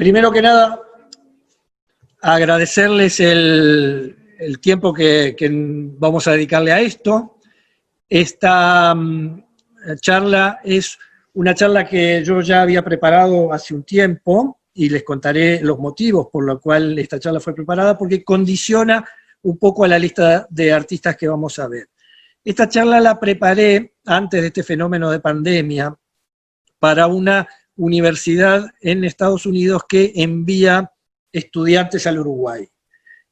Primero que nada, agradecerles el tiempo que vamos a dedicarle a esto. Esta charla es una charla que yo ya había preparado hace un tiempo y les contaré los motivos por los cuales esta charla fue preparada, porque condiciona un poco a la lista de artistas que vamos a ver. Esta charla la preparé antes de este fenómeno de pandemia para una universidad en Estados Unidos que envía estudiantes al Uruguay.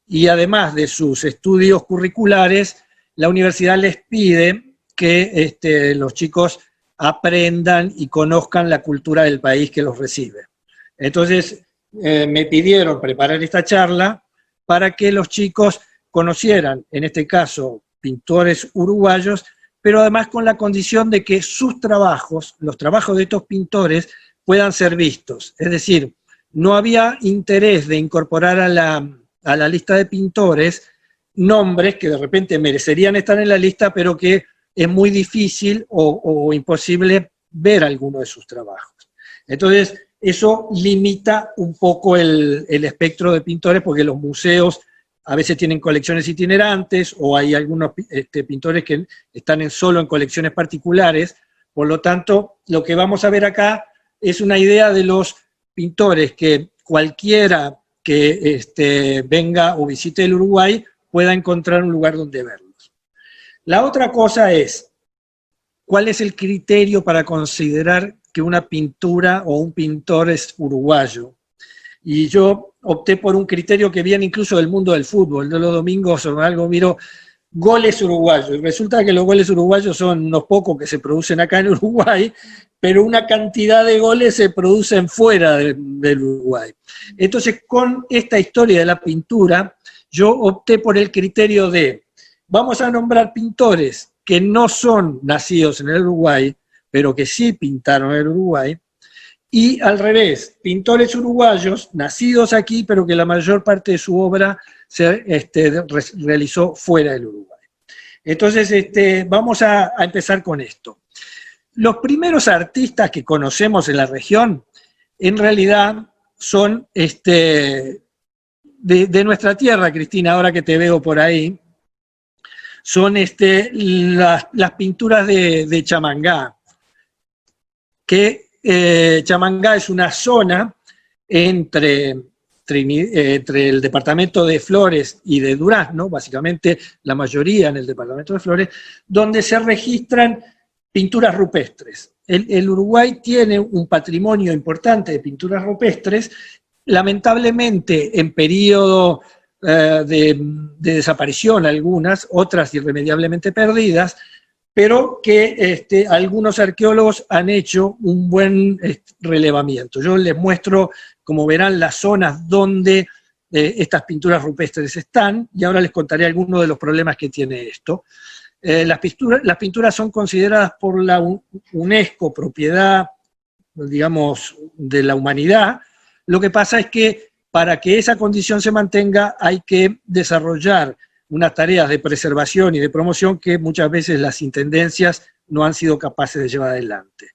Y además de sus estudios curriculares, la universidad les pide que los chicos aprendan y conozcan la cultura del país que los recibe. Entonces, me pidieron preparar esta charla para que los chicos conocieran, en este caso, pintores uruguayos, pero además con la condición de que sus trabajos, los trabajos de estos pintores, puedan ser vistos. Es decir, no había interés de incorporar a la lista de pintores nombres que de repente merecerían estar en la lista, pero que es muy difícil o imposible ver alguno de sus trabajos. Entonces, eso limita un poco el espectro de pintores, porque los museos a veces tienen colecciones itinerantes, o hay algunos pintores que están solo en colecciones particulares. Por lo tanto, lo que vamos a ver acá es una idea de los pintores que cualquiera que venga o visite el Uruguay pueda encontrar un lugar donde verlos. La otra cosa es, ¿cuál es el criterio para considerar que una pintura o un pintor es uruguayo? Y yo opté por un criterio que viene incluso del mundo del fútbol. Yo los domingos o algo miro goles uruguayos. Y resulta que los goles uruguayos son unos pocos que se producen acá en Uruguay, pero una cantidad de goles se producen fuera del Uruguay. Entonces, con esta historia de la pintura, yo opté por el criterio de, vamos a nombrar pintores que no son nacidos en el Uruguay, pero que sí pintaron en el Uruguay, y al revés, pintores uruguayos nacidos aquí, pero que la mayor parte de su obra se realizó fuera del Uruguay. Entonces, vamos a empezar con esto. Los primeros artistas que conocemos en la región, en realidad, son de nuestra tierra, Cristina, ahora que te veo por ahí, son las pinturas de Chamangá, que Chamangá es una zona entre el departamento de Flores y de Durazno, básicamente la mayoría en el departamento de Flores, donde se registran pinturas rupestres. El Uruguay tiene un patrimonio importante de pinturas rupestres, lamentablemente en periodo de desaparición algunas, otras irremediablemente perdidas, pero que algunos arqueólogos han hecho un buen relevamiento. Yo les muestro, como verán, las zonas donde estas pinturas rupestres están, y ahora les contaré algunos de los problemas que tiene esto. Las pinturas son consideradas por la UNESCO propiedad, digamos, de la humanidad. Lo que pasa es que para que esa condición se mantenga hay que desarrollar unas tareas de preservación y de promoción que muchas veces las intendencias no han sido capaces de llevar adelante.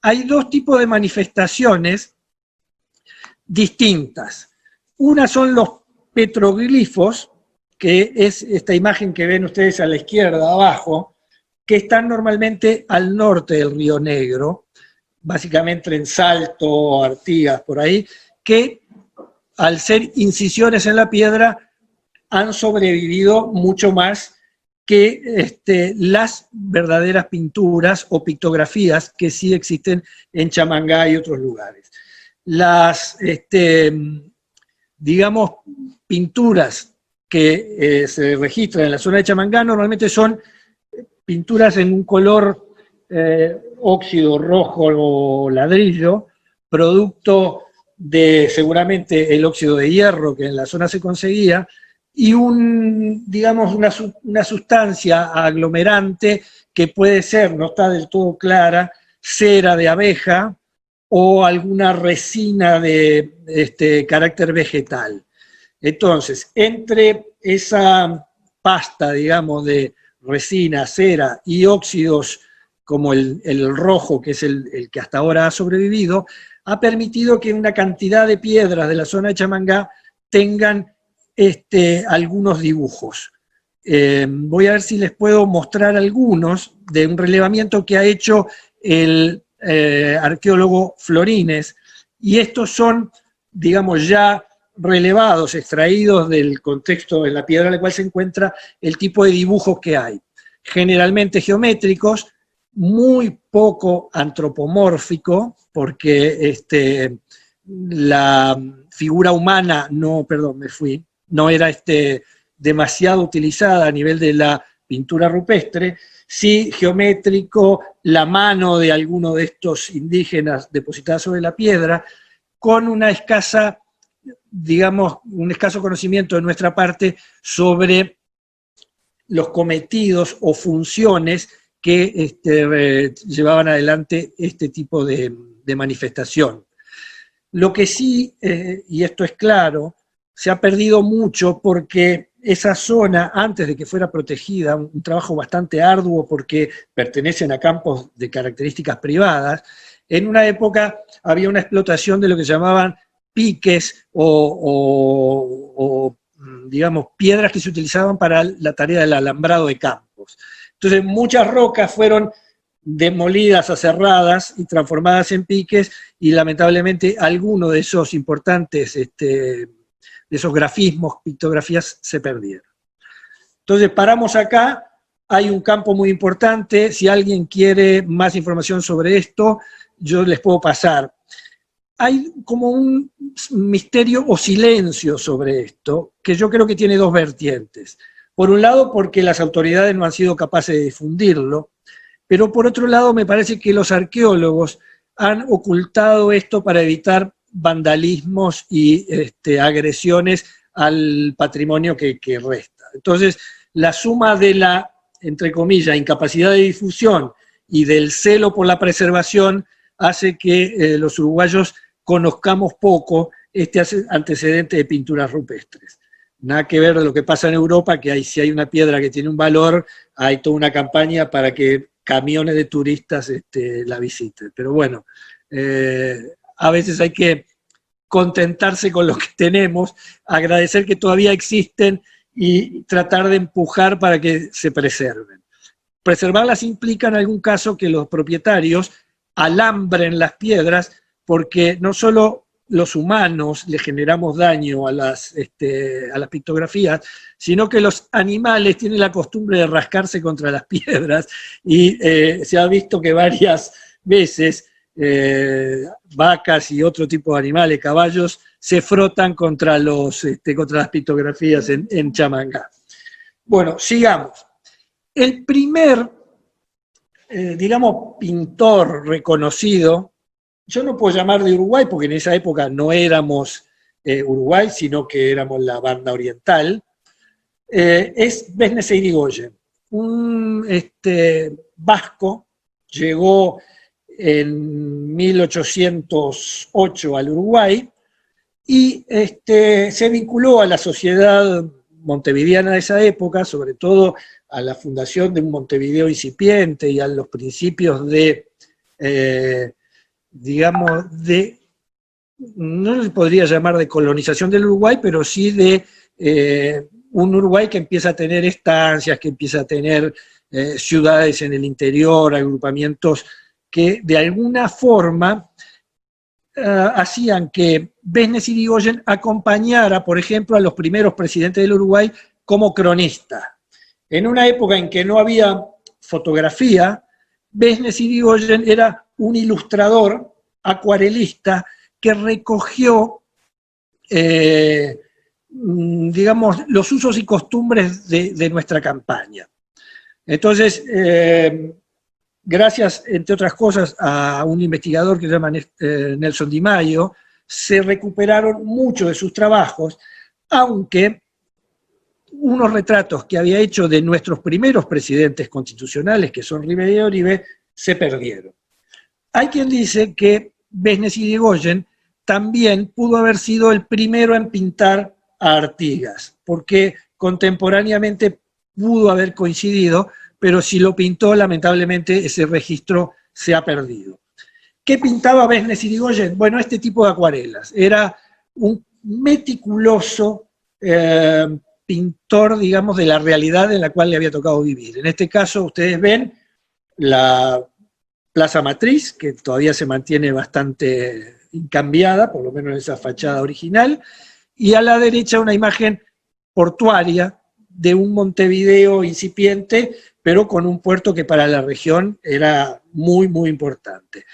Hay dos tipos de manifestaciones distintas. Una son los petroglifos, que es esta imagen que ven ustedes a la izquierda abajo, que están normalmente al norte del Río Negro, básicamente en Salto, Artigas, por ahí, que al ser incisiones en la piedra han sobrevivido mucho más que las verdaderas pinturas o pictografías que sí existen en Chamangá y otros lugares. Las, digamos, pinturas que se registran en la zona de Chamangá normalmente son pinturas en un color óxido rojo o ladrillo, producto de seguramente el óxido de hierro que en la zona se conseguía, y digamos, una sustancia aglomerante que puede ser, no está del todo clara, cera de abeja o alguna resina de carácter vegetal. Entonces, entre esa pasta, digamos, de resina, cera y óxidos como el rojo, que es el que hasta ahora ha sobrevivido, ha permitido que una cantidad de piedras de la zona de Chamangá tengan algunos dibujos. Voy a ver si les puedo mostrar algunos de un relevamiento que ha hecho el arqueólogo Florines, y estos son, digamos, ya relevados, extraídos del contexto en la piedra en la cual se encuentra, el tipo de dibujos que hay. Generalmente geométricos, muy poco antropomórfico, porque la figura humana no era demasiado utilizada a nivel de la pintura rupestre, sí geométrico, la mano de alguno de estos indígenas depositada sobre la piedra, con una escasa, digamos, un escaso conocimiento de nuestra parte sobre los cometidos o funciones que llevaban adelante este tipo de manifestación. Lo que sí, y esto es claro, se ha perdido mucho porque esa zona, antes de que fuera protegida, un trabajo bastante arduo porque pertenecen a campos de características privadas, en una época había una explotación de lo que llamaban piques o digamos, piedras que se utilizaban para la tarea del alambrado de campos. Entonces, muchas rocas fueron demolidas, aserradas y transformadas en piques, y lamentablemente algunos de esos importantes, de esos grafismos, pictografías, se perdieron. Entonces, paramos acá. Hay un campo muy importante. Si alguien quiere más información sobre esto, yo les puedo pasar. Hay como un misterio o silencio sobre esto, que yo creo que tiene dos vertientes. Por un lado, porque las autoridades no han sido capaces de difundirlo, pero por otro lado, me parece que los arqueólogos han ocultado esto para evitar vandalismos y agresiones al patrimonio que resta. Entonces, la suma de la, entre comillas, incapacidad de difusión y del celo por la preservación hace que los uruguayos conozcamos poco este antecedente de pinturas rupestres. Nada que ver de lo que pasa en Europa, que si hay una piedra que tiene un valor, hay toda una campaña para que camiones de turistas la visiten. Pero bueno, a veces hay que contentarse con lo que tenemos, agradecer que todavía existen y tratar de empujar para que se preserven. Preservarlas implica en algún caso que los propietarios alambren las piedras, porque no solo los humanos le generamos daño a las pictografías, sino que los animales tienen la costumbre de rascarse contra las piedras, y se ha visto que varias veces vacas y otro tipo de animales, caballos, se frotan contra las pictografías en Chamangá. Bueno, sigamos. El primer, digamos, pintor reconocido, yo no puedo llamar de Uruguay porque en esa época no éramos Uruguay, sino que éramos la banda oriental, es Besnese Irigoyen, un vasco. Llegó en 1808 al Uruguay y se vinculó a la sociedad montevideana de esa época, sobre todo a la fundación de un Montevideo incipiente y a los principios de, digamos, no se podría llamar de colonización del Uruguay, pero sí de un Uruguay que empieza a tener estancias, que empieza a tener ciudades en el interior, agrupamientos que de alguna forma hacían que Besnese Irigoyen acompañara, por ejemplo, a los primeros presidentes del Uruguay como cronista. En una época en que no había fotografía, Besnese Irigoyen era un ilustrador acuarelista que recogió, digamos, los usos y costumbres de nuestra campaña. Entonces, gracias, entre otras cosas, a un investigador que se llama Nelson Di Maio, se recuperaron muchos de sus trabajos, aunque unos retratos que había hecho de nuestros primeros presidentes constitucionales, que son Rivera y Oribe, se perdieron. Hay quien dice que Besnese Irigoyen también pudo haber sido el primero en pintar a Artigas, porque contemporáneamente pudo haber coincidido, pero si lo pintó, lamentablemente ese registro se ha perdido. ¿Qué pintaba Besnes Irigoyen? Bueno, este tipo de acuarelas. Era un meticuloso pintor, digamos, de la realidad en la cual le había tocado vivir. En este caso, ustedes ven la Plaza Matriz, que todavía se mantiene bastante incambiada, por lo menos en esa fachada original, y a la derecha una imagen portuaria de un Montevideo incipiente, pero con un puerto que para la región era muy, muy importante.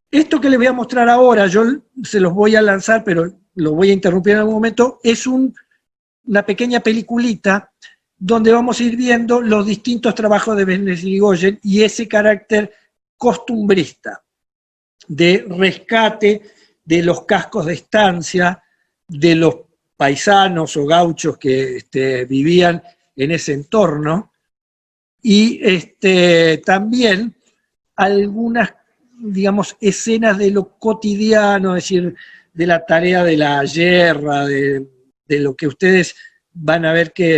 Esto que les voy a mostrar ahora, yo se los voy a lanzar, pero lo voy a interrumpir en algún momento, es una pequeña peliculita donde vamos a ir viendo los distintos trabajos de Besnes Irigoyen y ese carácter costumbrista, de rescate de los cascos de estancia, de los paisanos o gauchos que vivían en ese entorno, y también algunas, digamos, escenas de lo cotidiano, es decir, de la tarea de la yerra, de lo que ustedes van a ver que,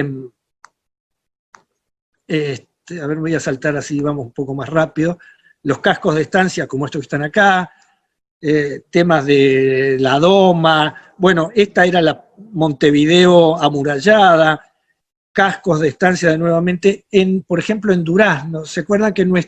a ver, voy a saltar así, vamos un poco más rápido, los cascos de estancia como estos que están acá, temas de la doma, bueno, esta era la Montevideo amurallada, cascos de estancia de nuevamente, por ejemplo, en Durazno. ¿Se acuerdan que lo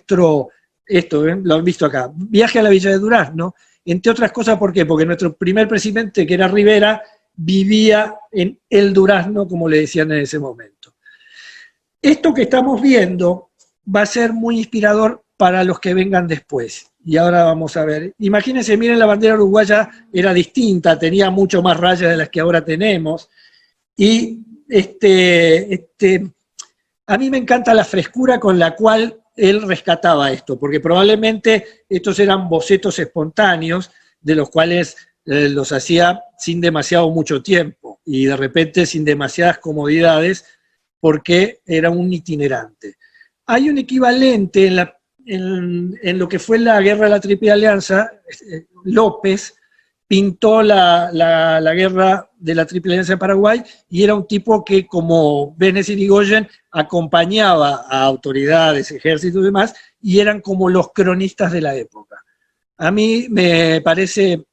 han visto acá, viaje a la villa de Durazno, entre otras cosas, ¿por qué? Porque nuestro primer presidente, que era Rivera, vivía en el Durazno, como le decían en ese momento. Esto que estamos viendo va a ser muy inspirador para los que vengan después. Y ahora vamos a ver. Imagínense, miren, la bandera uruguaya era distinta, tenía mucho más rayas de las que ahora tenemos. Y a mí me encanta la frescura con la cual él rescataba esto, porque probablemente estos eran bocetos espontáneos, de los cuales los hacía sin demasiado mucho tiempo, y de repente sin demasiadas comodidades, porque era un itinerante. Hay un equivalente en lo que fue la guerra de la Triple Alianza. López pintó la guerra de la Triple Alianza de Paraguay, y era un tipo que, como Besnes Irigoyen, acompañaba a autoridades, ejércitos y demás, y eran como los cronistas de la época. A mí me parece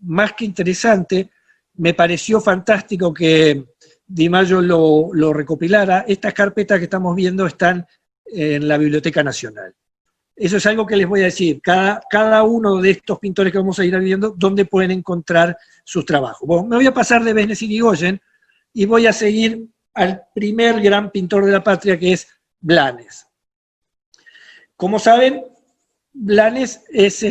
más que interesante, me pareció fantástico que Di Maio lo recopilara. Estas carpetas que estamos viendo están en la Biblioteca Nacional. Eso es algo que les voy a decir. Cada uno de estos pintores que vamos a ir viendo, ¿dónde pueden encontrar sus trabajos? Bueno, me voy a pasar de Besnes Irigoyen y voy a seguir al primer gran pintor de la patria, que es Blanes. Como saben, Blanes es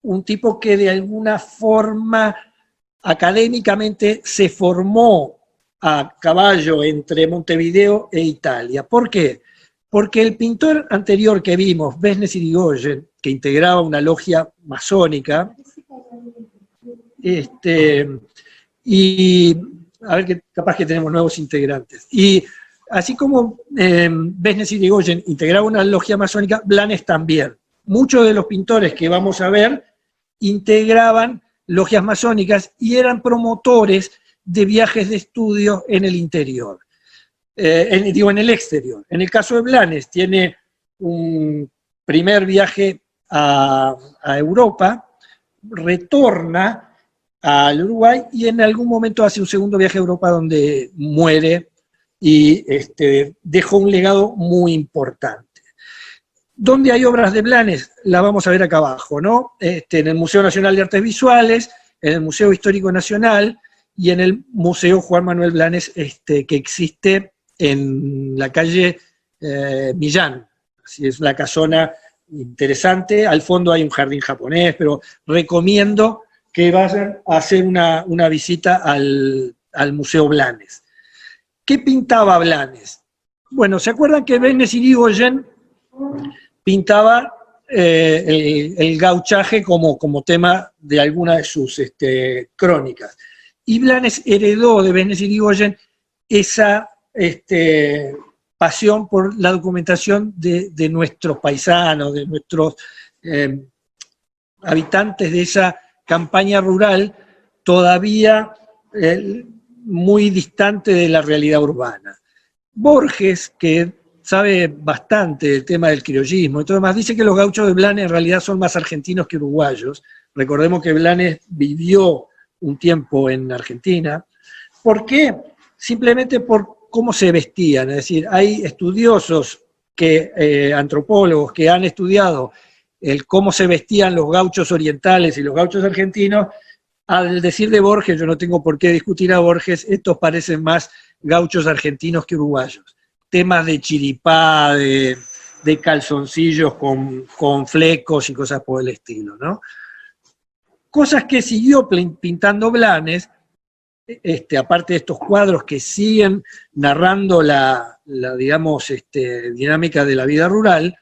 un tipo que de alguna forma académicamente se formó a caballo entre Montevideo e Italia. ¿Por qué? Porque el pintor anterior que vimos, Besnes Irigoyen, que integraba una logia masónica, y a ver que capaz que tenemos nuevos integrantes. Y así como Besnes Irigoyen integraba una logia masónica, Blanes también. Muchos de los pintores que vamos a ver integraban logias masónicas y eran promotores de viajes de estudio en el interior. En el exterior. En el caso de Blanes, tiene un primer viaje a Europa, retorna al Uruguay y en algún momento hace un segundo viaje a Europa donde muere y dejó un legado muy importante. ¿Dónde hay obras de Blanes? La vamos a ver acá abajo, ¿no? En el Museo Nacional de Artes Visuales, en el Museo Histórico Nacional y en el Museo Juan Manuel Blanes, que existe en la calle Millán. Así es, una casona interesante. Al fondo hay un jardín japonés, pero recomiendo que vayan a hacer una visita al Museo Blanes. ¿Qué pintaba Blanes? Bueno, ¿se acuerdan que Besnes Irigoyen pintaba el gauchaje como tema de alguna de sus crónicas? Y Blanes heredó de Besnes Irigoyen esa pasión por la documentación de nuestros paisanos, de nuestros habitantes de esa campaña rural todavía muy distante de la realidad urbana. Borges, que sabe bastante del tema del criollismo y todo demás, dice que los gauchos de Blanes en realidad son más argentinos que uruguayos. Recordemos que Blanes vivió un tiempo en Argentina. ¿Por qué? Simplemente por cómo se vestían. Es decir, hay estudiosos, antropólogos, que han estudiado cómo se vestían los gauchos orientales y los gauchos argentinos. Al decir de Borges, yo no tengo por qué discutir a Borges, estos parecen más gauchos argentinos que uruguayos. Temas de chiripá, de calzoncillos con flecos y cosas por el estilo, ¿no? Cosas que siguió pintando Blanes, aparte de estos cuadros que siguen narrando la digamos, dinámica de la vida rural,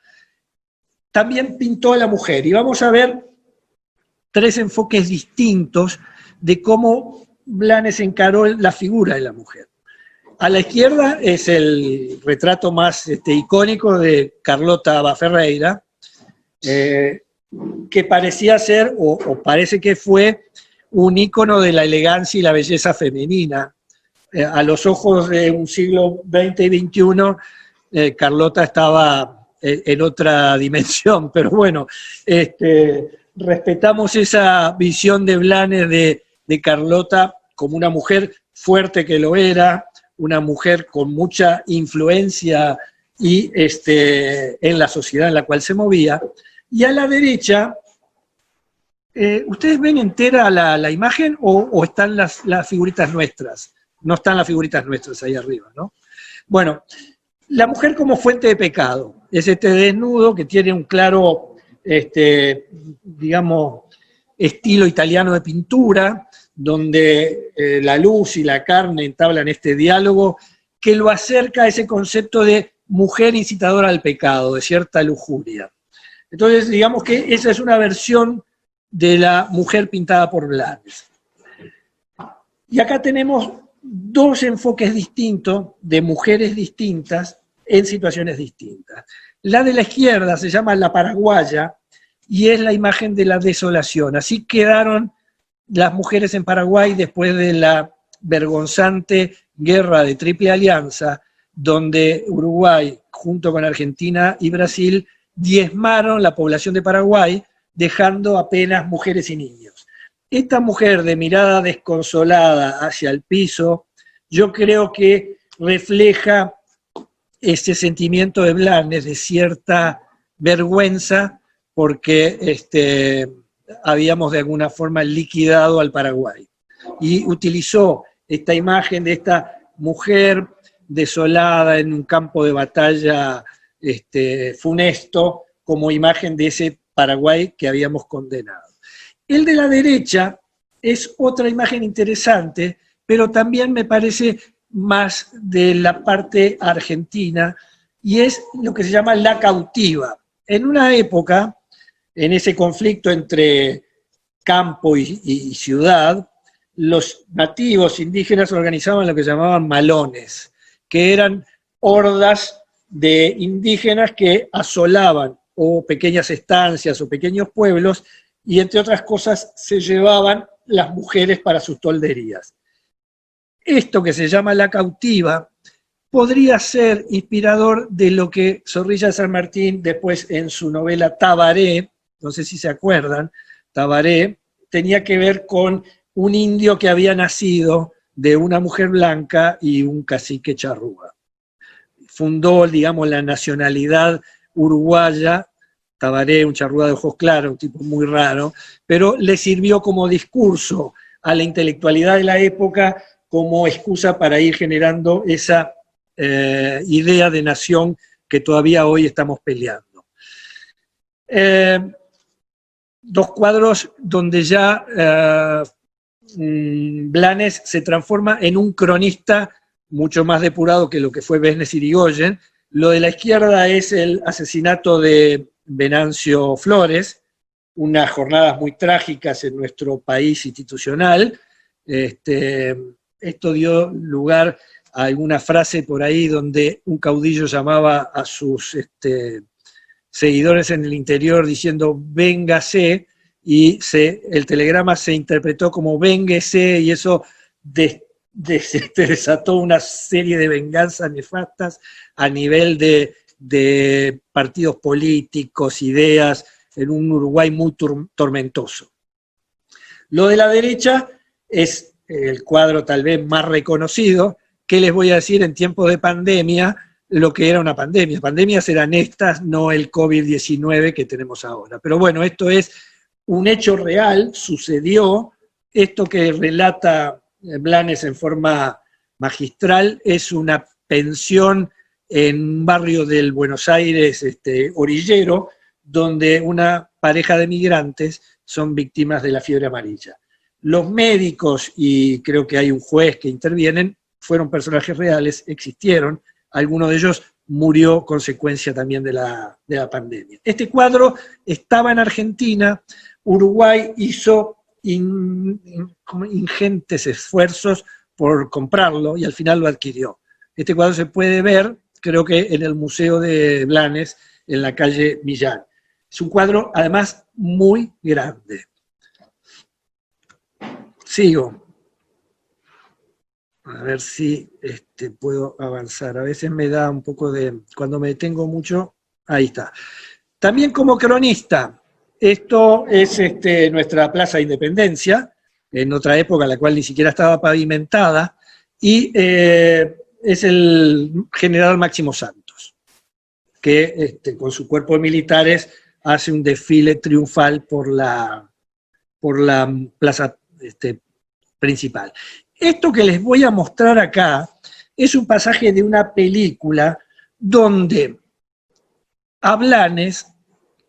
también pintó a la mujer. Y vamos a ver 3 enfoques distintos de cómo Blanes encaró la figura de la mujer. A la izquierda es el retrato más icónico de Carlota Baferreira, que parecía ser, o parece que fue, un ícono de la elegancia y la belleza femenina. A los ojos de un siglo XX y XXI, Carlota estaba en otra dimensión, pero bueno, respetamos esa visión de Blanes de Carlota como una mujer fuerte que lo era, una mujer con mucha influencia y en la sociedad en la cual se movía. Y a la derecha, ¿ustedes ven entera la imagen o están las figuritas nuestras? No están las figuritas nuestras ahí arriba, ¿no? Bueno, la mujer como fuente de pecado. Es este desnudo que tiene un claro, digamos, estilo italiano de pintura, donde la luz y la carne entablan este diálogo que lo acerca a ese concepto de mujer incitadora al pecado, de cierta lujuria. Entonces, digamos que esa es una versión de la mujer pintada por Blanes. Y acá tenemos 2 enfoques distintos de mujeres distintas en situaciones distintas. La de la izquierda se llama La Paraguaya y es la imagen de la desolación. Así quedaron las mujeres en Paraguay después de la vergonzante guerra de Triple Alianza, donde Uruguay, junto con Argentina y Brasil, diezmaron la población de Paraguay, dejando apenas mujeres y niños. Esta mujer de mirada desconsolada hacia el piso, yo creo que refleja ese sentimiento de Blanes, de cierta vergüenza, porque habíamos de alguna forma liquidado al Paraguay. Y utilizó esta imagen de esta mujer desolada en un campo de batalla funesto como imagen de ese Paraguay que habíamos condenado. El de la derecha es otra imagen interesante, pero también me parece más de la parte argentina, y es lo que se llama la cautiva. En una época, en ese conflicto entre campo y ciudad, los nativos indígenas organizaban lo que llamaban malones, que eran hordas de indígenas que asolaban o pequeñas estancias o pequeños pueblos, y entre otras cosas se llevaban las mujeres para sus tolderías. Esto que se llama la cautiva podría ser inspirador de lo que Zorrilla de San Martín después en su novela Tabaré, no sé si se acuerdan, Tabaré tenía que ver con un indio que había nacido de una mujer blanca y un cacique charrúa. Fundó, digamos, la nacionalidad uruguaya. Tabaré, un charrúa de ojos claros, un tipo muy raro, pero le sirvió como discurso a la intelectualidad de la época, como excusa para ir generando esa idea de nación que todavía hoy estamos peleando. 2 cuadros donde ya Blanes se transforma en un cronista mucho más depurado que lo que fue Besnes Irigoyen. Lo de la izquierda es el asesinato de Venancio Flores, unas jornadas muy trágicas en nuestro país institucional. Esto dio lugar a alguna frase por ahí donde un caudillo llamaba a sus seguidores en el interior diciendo véngase, y el telegrama se interpretó como vénguese, y eso se desató una serie de venganzas nefastas a nivel de partidos políticos, ideas, en un Uruguay muy tormentoso. Lo de la derecha es el cuadro tal vez más reconocido. ¿Qué les voy a decir en tiempos de pandemia? Lo que era una pandemia. Pandemias eran estas, no el COVID-19 que tenemos ahora. Pero bueno, esto es un hecho real, sucedió. Esto que relata Blanes en forma magistral es una pensión en un barrio del Buenos Aires orillero, donde una pareja de migrantes son víctimas de la fiebre amarilla. Los médicos, y creo que hay un juez que intervienen, fueron personajes reales, existieron, alguno de ellos murió consecuencia también de la pandemia. Este cuadro estaba en Argentina, Uruguay hizo ingentes esfuerzos por comprarlo y al final lo adquirió. Este cuadro se puede ver, creo que en el Museo de Blanes, en la calle Millán. Es un cuadro, además, muy grande. Sigo. A ver si puedo avanzar. A veces me da un poco de... Cuando me detengo mucho, ahí está. También como cronista, esto es nuestra Plaza Independencia, en otra época, la cual ni siquiera estaba pavimentada, y es el general Máximo Santos, que con su cuerpo de militares hace un desfile triunfal por la plaza principal. Esto que les voy a mostrar acá es un pasaje de una película donde a Blanes,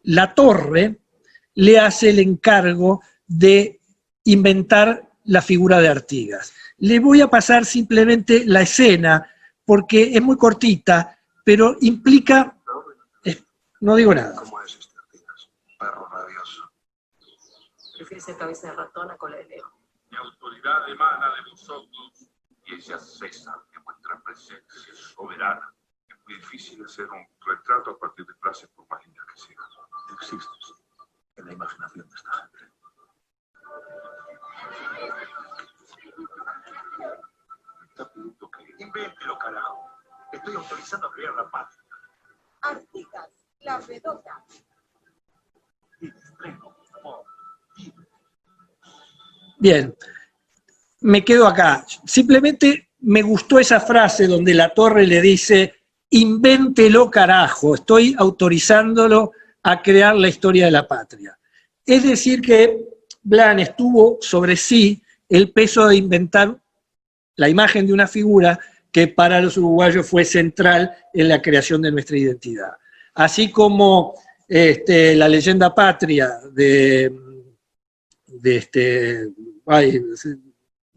La Torre, le hace el encargo de inventar la figura de Artigas. Le voy a pasar simplemente la escena, porque es muy cortita, pero implica... no digo nada. ¿Cómo es Artigas? Perro rabioso. Prefiere ser cabeza de ratón a cola de león. Mi autoridad emana de vosotros y ella cesa en vuestra presencia soberana. Es muy difícil hacer un retrato a partir de frases por más lindas que sean. Existes en la imaginación de esta gente. Me está pidiendo que invéntelo, carajo. Estoy autorizando a crear la patria. Artigas, la vedota. Y estreno, amor. Bien, me quedo acá. Simplemente me gustó esa frase donde La Torre le dice, invéntelo carajo, estoy autorizándolo a crear la historia de la patria. Es decir que Blanes tuvo sobre sí el peso de inventar la imagen de una figura que para los uruguayos fue central en la creación de nuestra identidad. Así como la leyenda patria de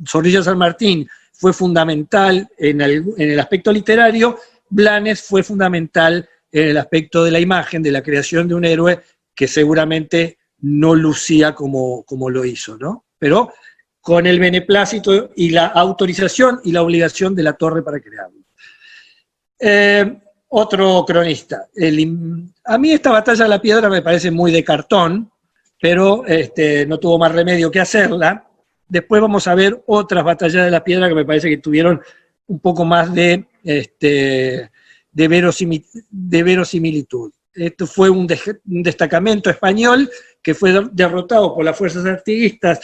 Zorrilla San Martín fue fundamental en el aspecto literario, Blanes fue fundamental en el aspecto de la imagen, de la creación de un héroe que seguramente no lucía como lo hizo, ¿no? Pero con el beneplácito y la autorización y la obligación de La Torre para crearlo. Otro cronista. A mí esta batalla de la piedra me parece muy de cartón, pero no tuvo más remedio que hacerla. Después vamos a ver otras batallas de la piedra que me parece que tuvieron un poco más de verosimilitud. Esto fue un destacamento español que fue derrotado por las fuerzas artiguistas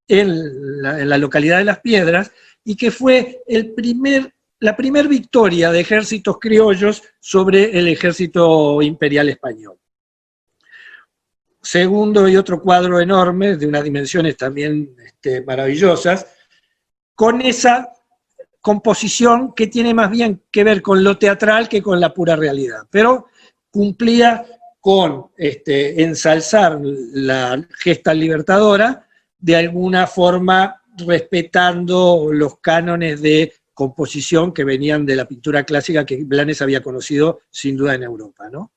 en la localidad de Las Piedras y que fue la primer victoria de ejércitos criollos sobre el ejército imperial español. Segundo y otro cuadro enorme, de unas dimensiones también maravillosas, con esa composición que tiene más bien que ver con lo teatral que con la pura realidad, pero cumplía con ensalzar la gesta libertadora, de alguna forma respetando los cánones de composición que venían de la pintura clásica que Blanes había conocido sin duda en Europa, ¿no?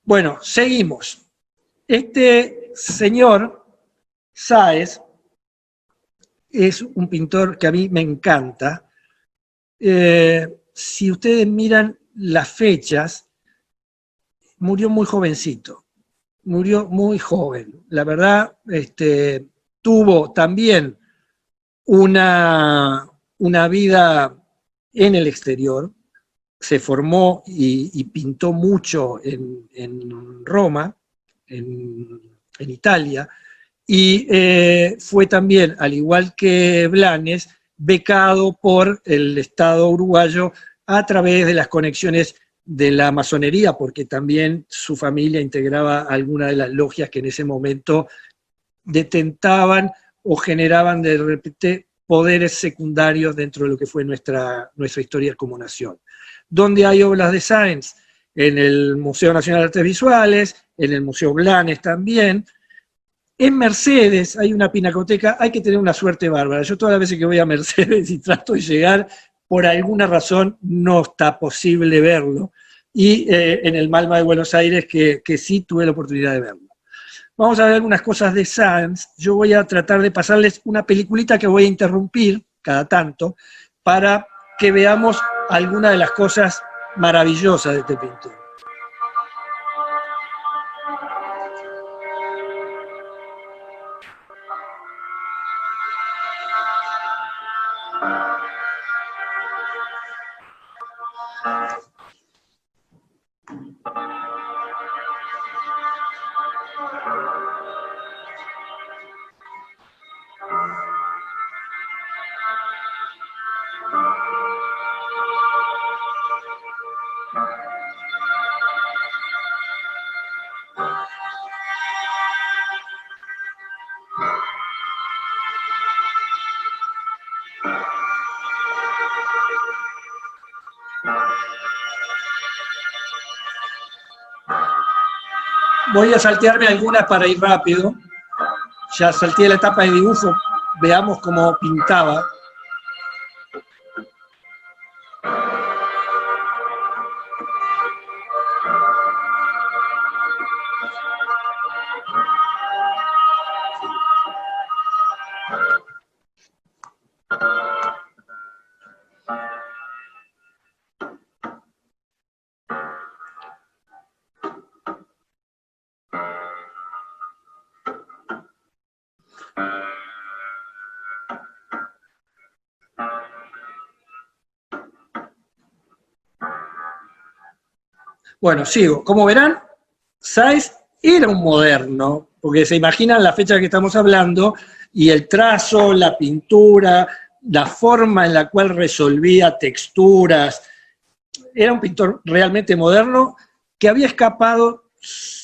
Bueno, seguimos. Este señor, Sáez, es un pintor que a mí me encanta. Si ustedes miran las fechas, murió muy jovencito, murió muy joven. La verdad, tuvo también una una vida en el exterior, se formó y pintó mucho en Roma, en Italia, y fue también, al igual que Blanes, becado por el Estado uruguayo a través de las conexiones de la masonería, porque también su familia integraba alguna de las logias que en ese momento detentaban o generaban de repente poderes secundarios dentro de lo que fue nuestra historia como nación. ¿Dónde hay obras de Sáenz? En el Museo Nacional de Artes Visuales, en el Museo Blanes también. En Mercedes hay una pinacoteca, hay que tener una suerte bárbara. Yo todas las veces que voy a Mercedes y trato de llegar, por alguna razón no está posible verlo. Y en el Malma de Buenos Aires, que sí tuve la oportunidad de verlo. Vamos a ver algunas cosas de Sáenz. Yo voy a tratar de pasarles una peliculita que voy a interrumpir cada tanto para que veamos algunas de las cosas maravillosas de este pintor. Voy a saltearme algunas para ir rápido. Ya salteé la etapa de dibujo. Veamos cómo pintaba. Bueno, sigo. Como verán, Sáenz era un moderno, porque se imaginan la fecha que estamos hablando, y el trazo, la pintura, la forma en la cual resolvía texturas. Era un pintor realmente moderno que había escapado,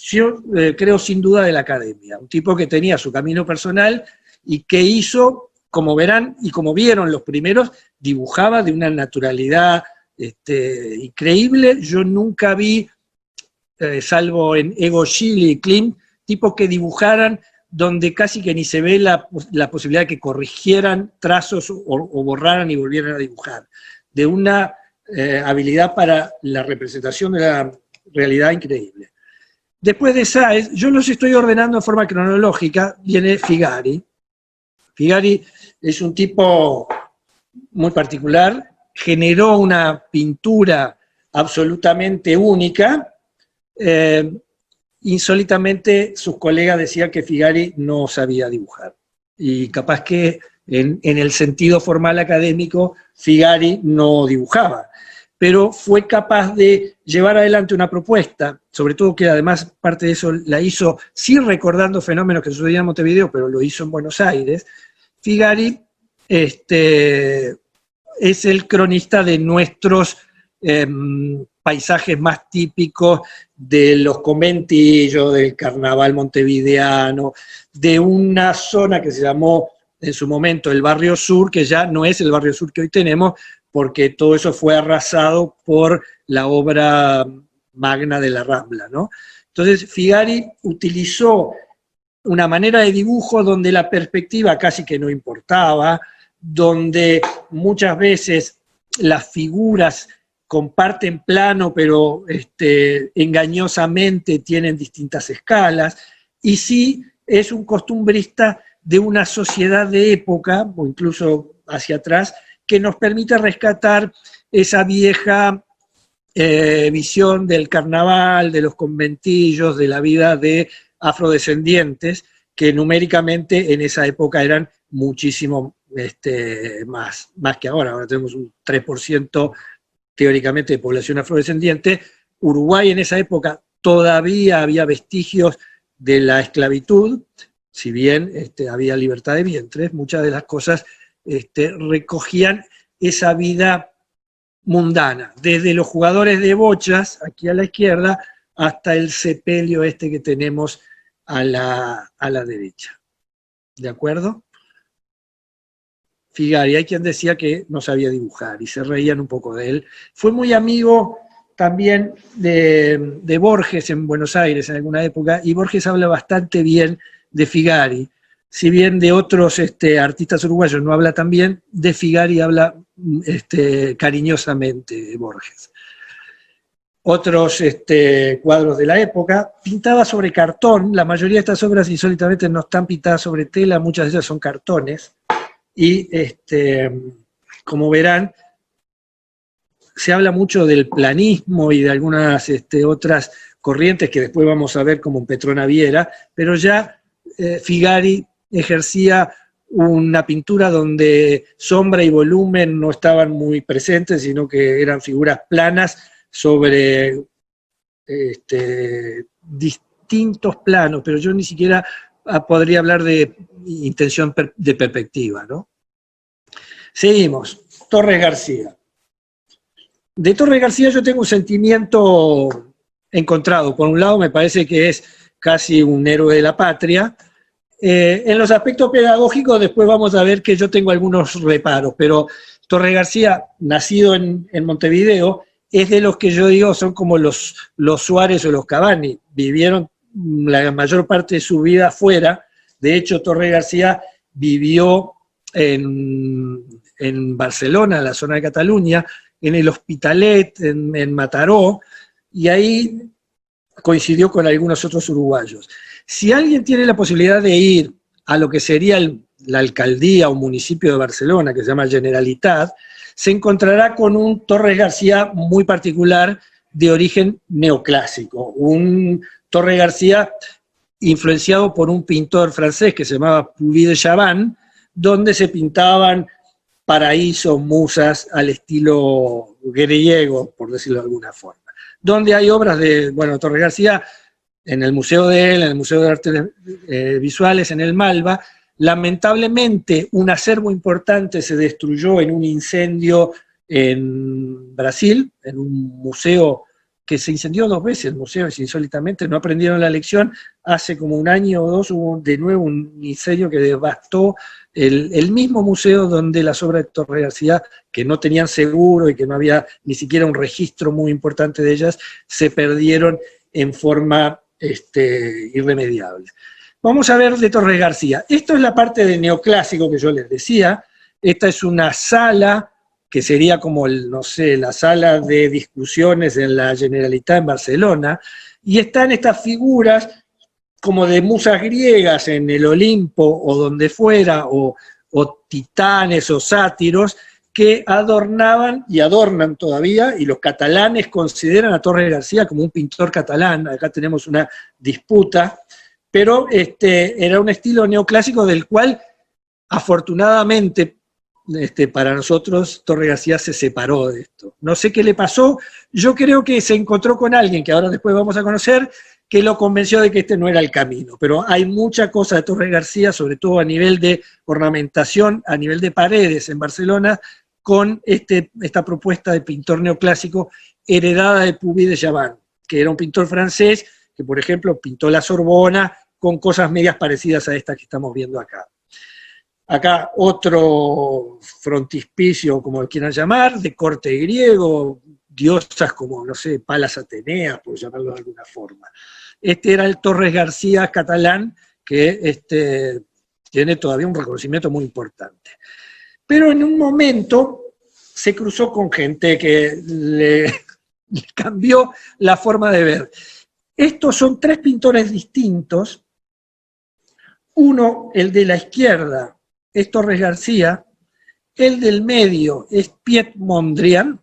yo creo sin duda, de la academia. Un tipo que tenía su camino personal y que hizo, como verán y como vieron los primeros, dibujaba de una naturalidad increíble. Yo nunca vi, salvo en Ego Schiele y Klimt, tipos que dibujaran donde casi que ni se ve la posibilidad de que corrigieran trazos o borraran y volvieran a dibujar. De una habilidad para la representación de la realidad increíble. Después de Sáenz, yo los estoy ordenando en forma cronológica, viene Figari. Figari es un tipo muy particular, generó una pintura absolutamente única. Insólitamente sus colegas decían que Figari no sabía dibujar, y capaz que en el sentido formal académico Figari no dibujaba, pero fue capaz de llevar adelante una propuesta, sobre todo que además parte de eso la hizo, sí recordando fenómenos que sucedían en Montevideo, pero lo hizo en Buenos Aires. Figari es el cronista de nuestros paisajes más típicos, de los conventillos, del carnaval montevideano, de una zona que se llamó en su momento el Barrio Sur, que ya no es el Barrio Sur que hoy tenemos, porque todo eso fue arrasado por la obra magna de la Rambla, ¿no? Entonces Figari utilizó una manera de dibujo donde la perspectiva casi que no importaba, donde muchas veces las figuras comparten plano, pero engañosamente tienen distintas escalas, y sí es un costumbrista de una sociedad de época, o incluso hacia atrás, que nos permite rescatar esa vieja visión del carnaval, de los conventillos, de la vida de afrodescendientes, que numéricamente en esa época eran muchísimo más que ahora. Ahora tenemos un 3% teóricamente de población afrodescendiente. Uruguay en esa época todavía había vestigios de la esclavitud, si bien había libertad de vientres, muchas de las cosas recogían esa vida mundana, desde los jugadores de bochas, aquí a la izquierda, hasta el sepelio que tenemos a la derecha. ¿De acuerdo? Figari, hay quien decía que no sabía dibujar y se reían un poco de él. Fue muy amigo también de Borges en Buenos Aires en alguna época, y Borges habla bastante bien de Figari. Si bien de otros artistas uruguayos no habla tan bien, de Figari habla cariñosamente Borges. Otros cuadros de la época, pintaba sobre cartón. La mayoría de estas obras insólitamente no están pintadas sobre tela, muchas de ellas son cartones, y como verán, se habla mucho del planismo y de algunas otras corrientes que después vamos a ver como en Petrona Viera, pero ya Figari ejercía una pintura donde sombra y volumen no estaban muy presentes, sino que eran figuras planas sobre distintos planos, pero yo ni siquiera podría hablar de intención de perspectiva, ¿no? Seguimos. Torres García. De Torres García yo tengo un sentimiento encontrado. Por un lado me parece que es casi un héroe de la patria. En los aspectos pedagógicos después vamos a ver que yo tengo algunos reparos, pero Torres García, nacido en Montevideo, es de los que yo digo son como los Suárez o los Cavani. Vivieron la mayor parte de su vida afuera. De hecho, Torres García vivió en Barcelona, en la zona de Cataluña, en el Hospitalet, en Mataró, y ahí coincidió con algunos otros uruguayos. Si alguien tiene la posibilidad de ir a lo que sería la alcaldía o municipio de Barcelona, que se llama Generalitat, se encontrará con un Torres García muy particular de origen neoclásico, un Torres García influenciado por un pintor francés que se llamaba Puvis de Chavannes, donde se pintaban paraísos, musas al estilo griego, por decirlo de alguna forma. Donde hay obras de, Torres García en el museo de él, en el Museo de Artes Visuales, en el Malva. Lamentablemente, un acervo importante se destruyó en un incendio en Brasil, en un museo que se incendió 2 veces, el museo, insólitamente, no aprendieron la lección. Hace como 1 año o 2 hubo de nuevo un incendio que devastó el mismo museo donde las obras de Torres García, que no tenían seguro y que no había ni siquiera un registro muy importante de ellas, se perdieron en forma irremediable. Vamos a ver de Torres García. Esto es la parte de neoclásico que yo les decía. Esta es una sala que sería como, la sala de discusiones en la Generalitat en Barcelona, y están estas figuras como de musas griegas en el Olimpo o donde fuera, o titanes o sátiros, que adornaban y adornan todavía, y los catalanes consideran a Torres García como un pintor catalán. Acá tenemos una disputa, pero era un estilo neoclásico del cual, afortunadamente, para nosotros, Torres García se separó de esto. No sé qué le pasó, yo creo que se encontró con alguien, que ahora después vamos a conocer, que lo convenció de que este no era el camino. Pero hay mucha cosa de Torres García, sobre todo a nivel de ornamentación, a nivel de paredes en Barcelona, con esta propuesta de pintor neoclásico heredada de Puvis de Chavannes, que era un pintor francés que, por ejemplo, pintó la Sorbona con cosas medias parecidas a estas que estamos viendo acá. Acá otro frontispicio, como lo quieran llamar, de corte griego, diosas como, no sé, Palas Ateneas, por llamarlo de alguna forma. Este era el Torres García catalán, que tiene todavía un reconocimiento muy importante. Pero en un momento se cruzó con gente que le cambió la forma de ver. Estos son 3 pintores distintos. Uno, el de la izquierda, es Torres García, el del medio es Piet Mondrian,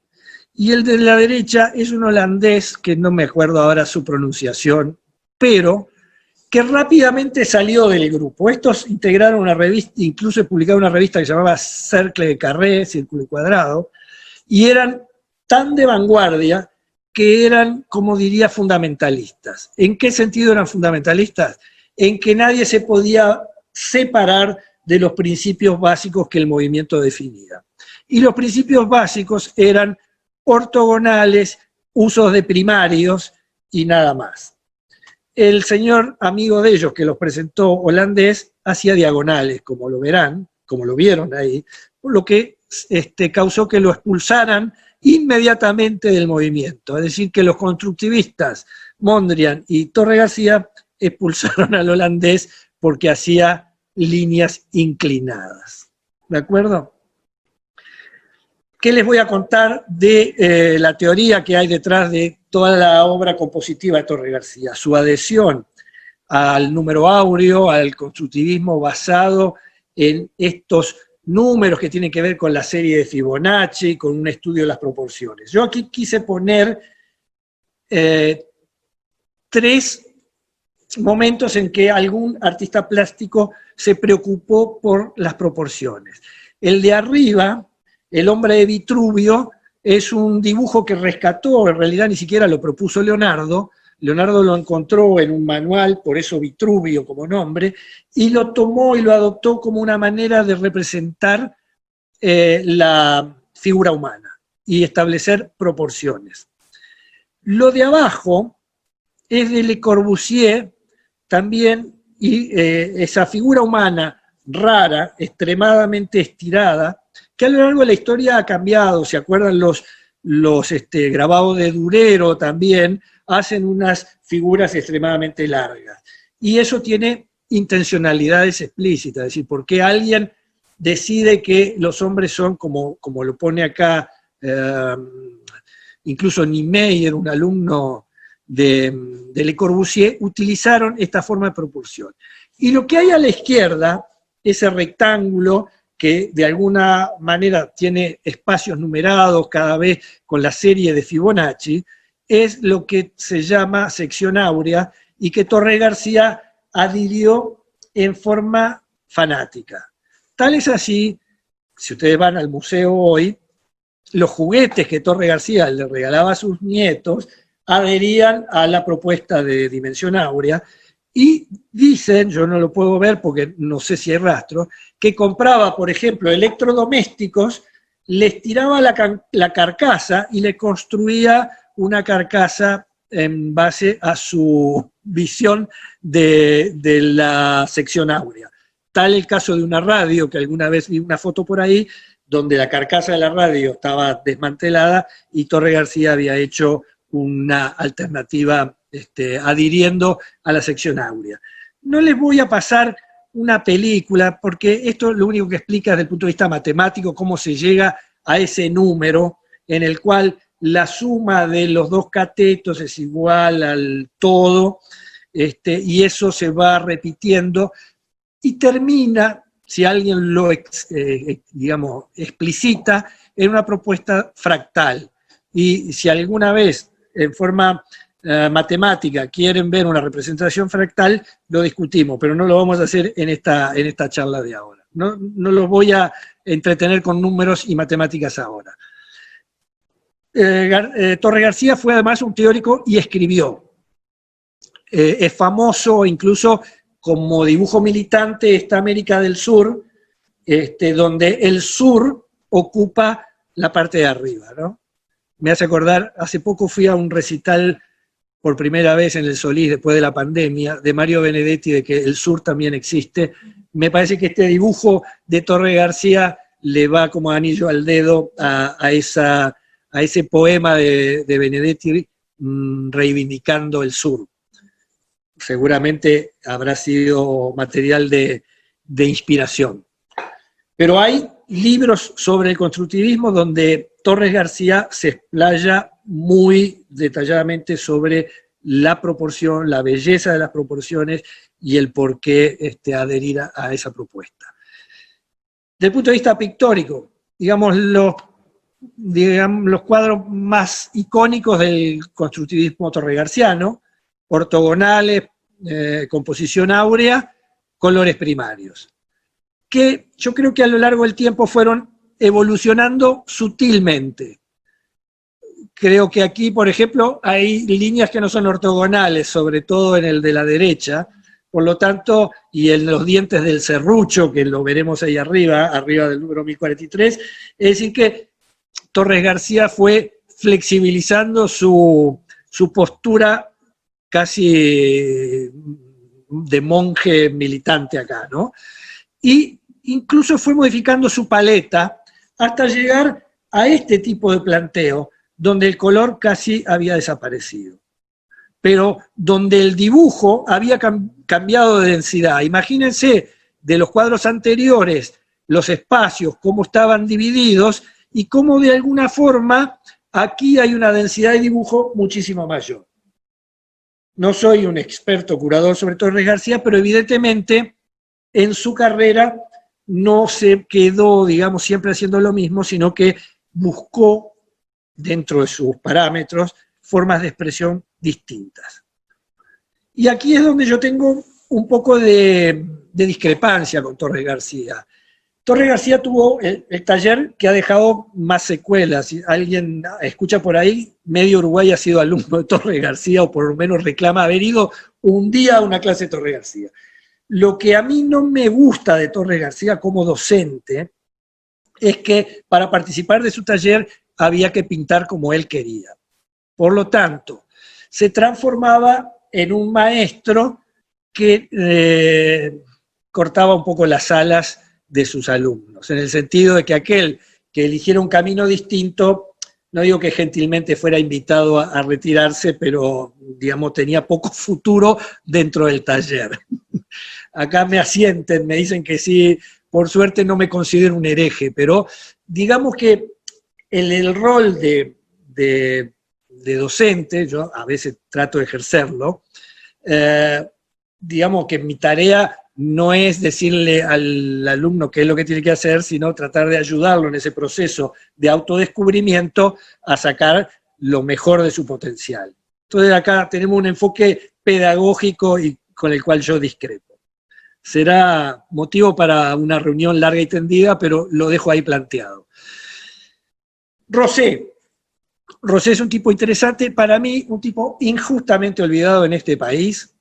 y el de la derecha es un holandés, que no me acuerdo ahora su pronunciación, pero que rápidamente salió del grupo. Estos integraron una revista, incluso publicaron una revista que se llamaba Cercle de Carré, Círculo y Cuadrado, y eran tan de vanguardia que eran, como diría, fundamentalistas. ¿En qué sentido eran fundamentalistas? En que nadie se podía separar de los principios básicos que el movimiento definía. Y los principios básicos eran ortogonales, usos de primarios y nada más. El señor amigo de ellos que los presentó, holandés, hacía diagonales, como lo verán, como lo vieron ahí, lo que causó que lo expulsaran inmediatamente del movimiento. Es decir, que los constructivistas, Mondrian y Torre García, expulsaron al holandés porque hacía líneas inclinadas. ¿De acuerdo? ¿Qué les voy a contar de la teoría que hay detrás de toda la obra compositiva de Torre García? Su adhesión al número áureo, al constructivismo basado en estos números que tienen que ver con la serie de Fibonacci, con un estudio de las proporciones. Yo aquí quise poner 3 momentos en que algún artista plástico se preocupó por las proporciones. El de arriba, El hombre de Vitruvio, es un dibujo que rescató, en realidad ni siquiera lo propuso Leonardo. Leonardo lo encontró en un manual, por eso Vitruvio como nombre, y lo tomó y lo adoptó como una manera de representar la figura humana y establecer proporciones. Lo de abajo es de Le Corbusier también, y esa figura humana rara, extremadamente estirada, que a lo largo de la historia ha cambiado. ¿Se acuerdan los grabados de Durero también? Hacen unas figuras extremadamente largas. Y eso tiene intencionalidades explícitas, es decir, porque alguien decide que los hombres son, como lo pone acá, incluso Niemeyer, un alumno de Le Corbusier, utilizaron esta forma de proporción. Y lo que hay a la izquierda, ese rectángulo que de alguna manera tiene espacios numerados cada vez con la serie de Fibonacci, es lo que se llama sección áurea y que Torre García adhirió en forma fanática. Tal es así, si ustedes van al museo hoy, los juguetes que Torre García le regalaba a sus nietos adherían a la propuesta de dimensión áurea y dicen, yo no lo puedo ver porque no sé si hay rastro, que compraba, por ejemplo, electrodomésticos, les tiraba la carcasa y le construía una carcasa en base a su visión de la sección áurea. Tal el caso de una radio, que alguna vez vi una foto por ahí, donde la carcasa de la radio estaba desmantelada y Torre García había hecho una alternativa adhiriendo a la sección áurea. No les voy a pasar una película, porque esto lo único que explica desde el punto de vista matemático cómo se llega a ese número en el cual la suma de los dos catetos es igual al todo, y eso se va repitiendo y termina, si alguien lo digamos, explicita, en una propuesta fractal. Y si alguna vez en forma matemática quieren ver una representación fractal, lo discutimos, pero no lo vamos a hacer en esta charla de ahora. No los voy a entretener con números y matemáticas ahora. Torre García fue además un teórico y escribió. Es famoso incluso como dibujo militante esta América del Sur, donde el sur ocupa la parte de arriba, ¿no? Me hace acordar, hace poco fui a un recital por primera vez en el Solís después de la pandemia, de Mario Benedetti, de que el sur también existe. Me parece que este dibujo de Torre García le va como anillo al dedo a ese poema de Benedetti reivindicando el sur. Seguramente habrá sido material de inspiración. Pero hay libros sobre el constructivismo donde Torres García se explaya muy detalladamente sobre la proporción, la belleza de las proporciones y el por qué adherir a esa propuesta. Desde el punto de vista pictórico, digamos, los cuadros más icónicos del constructivismo torregarciano, ortogonales, composición áurea, colores primarios, que yo creo que a lo largo del tiempo fueron evolucionando sutilmente. Creo que aquí, por ejemplo, hay líneas que no son ortogonales, sobre todo en el de la derecha, por lo tanto, y en los dientes del serrucho, que lo veremos ahí arriba del número 1043, es decir que Torres García fue flexibilizando su postura casi de monje militante acá, ¿no? Y incluso fue modificando su paleta hasta llegar a este tipo de planteo, donde el color casi había desaparecido, pero donde el dibujo había cambiado de densidad. Imagínense de los cuadros anteriores los espacios, cómo estaban divididos, y cómo de alguna forma aquí hay una densidad de dibujo muchísimo mayor. No soy un experto curador sobre Torres García, pero evidentemente en su carrera no se quedó, digamos, siempre haciendo lo mismo, sino que buscó, dentro de sus parámetros, formas de expresión distintas. Y aquí es donde yo tengo un poco de discrepancia con Torres García. Torres García tuvo el taller que ha dejado más secuelas. Si alguien escucha por ahí, medio Uruguay ha sido alumno de Torres García, o por lo menos reclama haber ido un día a una clase de Torres García. Lo que a mí no me gusta de Torres García como docente es que para participar de su taller había que pintar como él quería. Por lo tanto, se transformaba en un maestro que cortaba un poco las alas de sus alumnos, en el sentido de que aquel que eligiera un camino distinto, no digo que gentilmente fuera invitado a retirarse, pero, digamos, tenía poco futuro dentro del taller. Acá me asienten, me dicen que sí, por suerte no me considero un hereje, pero digamos que el rol de docente, yo a veces trato de ejercerlo, digamos que mi tarea no es decirle al alumno qué es lo que tiene que hacer, sino tratar de ayudarlo en ese proceso de autodescubrimiento a sacar lo mejor de su potencial. Entonces acá tenemos un enfoque pedagógico y con el cual yo discrepo. Será motivo para una reunión larga y tendida, pero lo dejo ahí planteado. Rosé. Rosé es un tipo interesante, para mí un tipo injustamente olvidado en este país.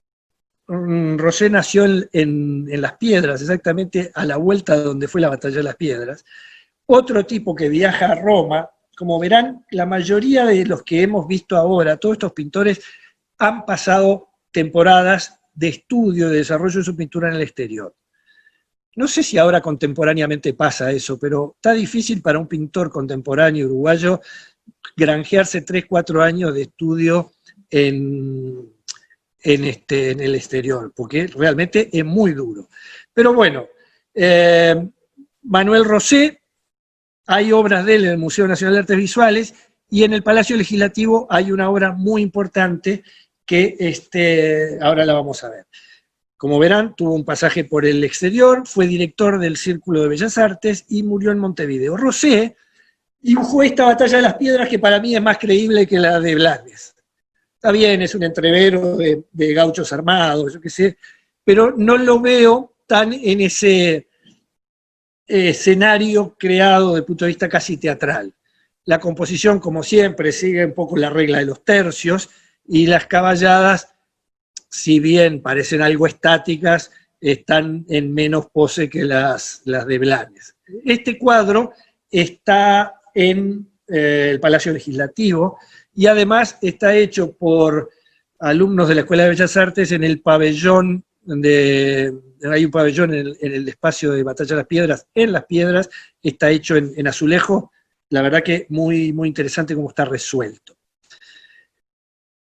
Rosé nació en Las Piedras, exactamente a la vuelta de donde fue la batalla de Las Piedras. Otro tipo que viaja a Roma, como verán, la mayoría de los que hemos visto ahora, todos estos pintores, han pasado temporadas de estudio, de desarrollo de su pintura en el exterior. No sé si ahora contemporáneamente pasa eso, pero está difícil para un pintor contemporáneo uruguayo granjearse 3, 4 años de estudio en el exterior, porque realmente es muy duro. Pero bueno, Manuel Rosé, hay obras de él en el Museo Nacional de Artes Visuales, y en el Palacio Legislativo hay una obra muy importante que ahora la vamos a ver. Como verán, tuvo un pasaje por el exterior, fue director del Círculo de Bellas Artes y murió en Montevideo. Rosé dibujó esta batalla de Las Piedras que para mí es más creíble que la de Blanes. Está bien, es un entrevero de gauchos armados, yo qué sé, pero no lo veo tan en ese escenario creado desde el punto de vista casi teatral. La composición, como siempre, sigue un poco la regla de los tercios, y las caballadas, si bien parecen algo estáticas, están en menos pose que las de Blanes. Este cuadro está en el Palacio Legislativo, y además está hecho por alumnos de la Escuela de Bellas Artes en el pabellón, hay un pabellón en el espacio de Batalla de las Piedras, en Las Piedras, está hecho en azulejo, la verdad que muy, muy interesante cómo está resuelto.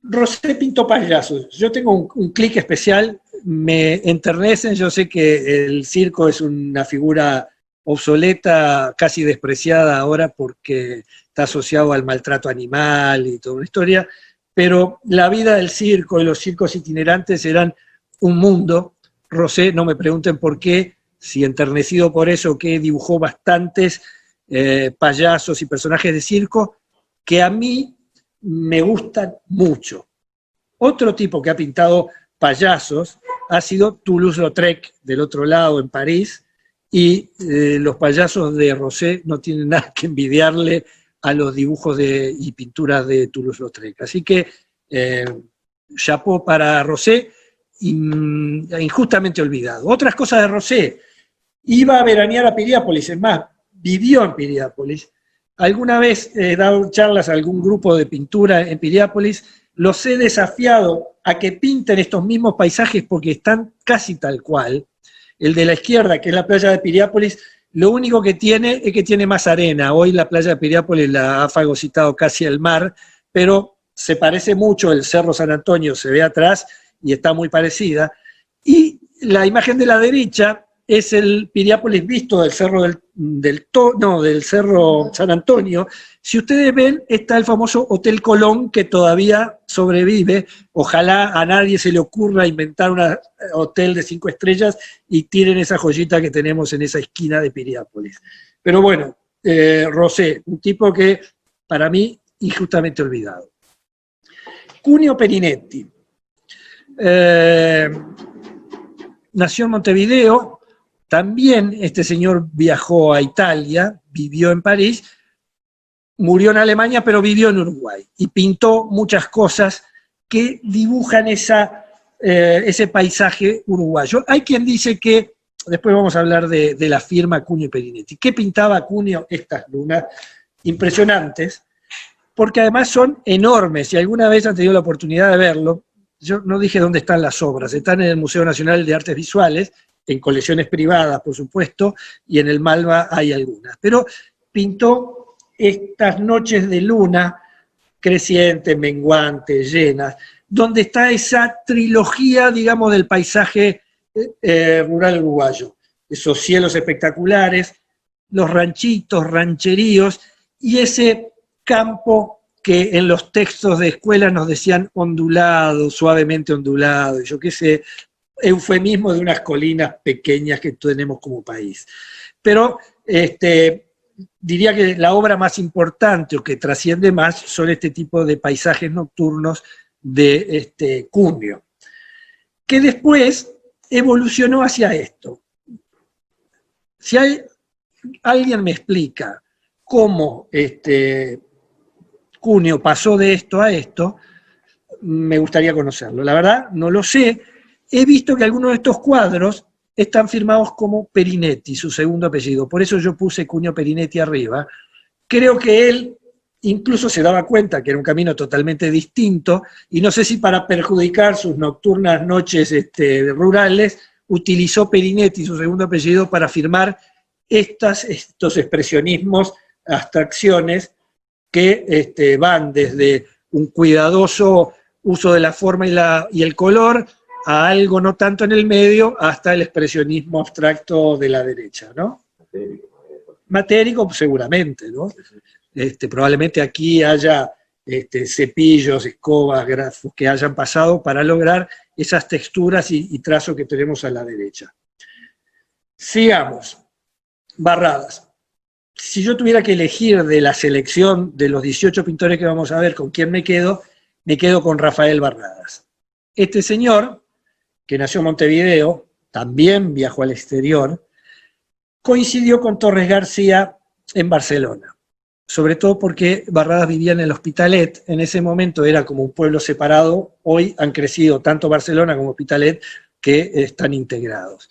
Rosé pintó payasos. Yo tengo un clic especial, me enternecen, yo sé que el circo es una figura obsoleta, casi despreciada ahora porque está asociado al maltrato animal y toda una historia, pero la vida del circo y los circos itinerantes eran un mundo. Rosé, no me pregunten por qué, si enternecido por eso, que dibujó bastantes payasos y personajes de circo que a mí me gustan mucho. Otro tipo que ha pintado payasos ha sido Toulouse-Lautrec, del otro lado, en París, y los payasos de Rosé no tienen nada que envidiarle a los dibujos y pinturas de Toulouse-Lautrec. Así que, chapeau para Rosé, injustamente olvidado. Otras cosas de Rosé: iba a veranear a Piriápolis, es más, vivió en Piriápolis. Alguna vez he dado charlas a algún grupo de pintura en Piriápolis, los he desafiado a que pinten estos mismos paisajes porque están casi tal cual. El de la izquierda, que es la playa de Piriápolis, lo único que tiene es que tiene más arena. Hoy la playa de Piriápolis la ha fagocitado casi el mar, pero se parece mucho, el Cerro San Antonio se ve atrás y está muy parecida. Y la imagen de la derecha es el Piriápolis visto del Cerro del Cerro San Antonio. Si ustedes ven, está el famoso Hotel Colón, que todavía sobrevive. Ojalá a nadie se le ocurra inventar un hotel de 5 estrellas y tiren esa joyita que tenemos en esa esquina de Piriápolis. Pero bueno, Rosé, un tipo que para mí injustamente olvidado. Cuneo Perinetti. Nació en Montevideo. También este señor viajó a Italia, vivió en París, murió en Alemania, pero vivió en Uruguay. Y pintó muchas cosas que dibujan ese paisaje uruguayo. Hay quien dice que, después vamos a hablar de la firma Cuneo Perinetti. ¿Qué pintaba Cuneo? Estas lunas impresionantes, porque además son enormes. Si alguna vez han tenido la oportunidad de verlo, yo no dije dónde están las obras, están en el Museo Nacional de Artes Visuales, en colecciones privadas, por supuesto, y en el Malva hay algunas. Pero pintó estas noches de luna, crecientes, menguantes, llenas, donde está esa trilogía, digamos, del paisaje rural uruguayo. Esos cielos espectaculares, los ranchitos, rancheríos, y ese campo que en los textos de escuela nos decían ondulado, suavemente ondulado, yo qué sé, eufemismo de unas colinas pequeñas que tenemos como país. Pero diría que la obra más importante o que trasciende más son este tipo de paisajes nocturnos de Cuneo, que después evolucionó hacia esto. Si alguien me explica cómo Cuneo pasó de esto a esto, me gustaría conocerlo. La verdad, no lo sé. He visto que algunos de estos cuadros están firmados como Perinetti, su segundo apellido. Por eso yo puse Cuneo Perinetti arriba. Creo que él incluso se daba cuenta que era un camino totalmente distinto, y no sé si para perjudicar sus nocturnas noches rurales, utilizó Perinetti, su segundo apellido, para firmar estos expresionismos, abstracciones, que van desde un cuidadoso uso de la forma y el color, a algo no tanto en el medio, hasta el expresionismo abstracto de la derecha, ¿no? Matérico, seguramente, ¿no? Probablemente aquí haya cepillos, escobas, grafos que hayan pasado para lograr esas texturas y trazos que tenemos a la derecha. Sigamos. Barradas. Si yo tuviera que elegir de la selección de los 18 pintores que vamos a ver con quién me quedo con Rafael Barradas. Este señor, que nació en Montevideo, también viajó al exterior, coincidió con Torres García en Barcelona, sobre todo porque Barradas vivía en el Hospitalet. En ese momento era como un pueblo separado. Hoy han crecido tanto Barcelona como Hospitalet, que están integrados.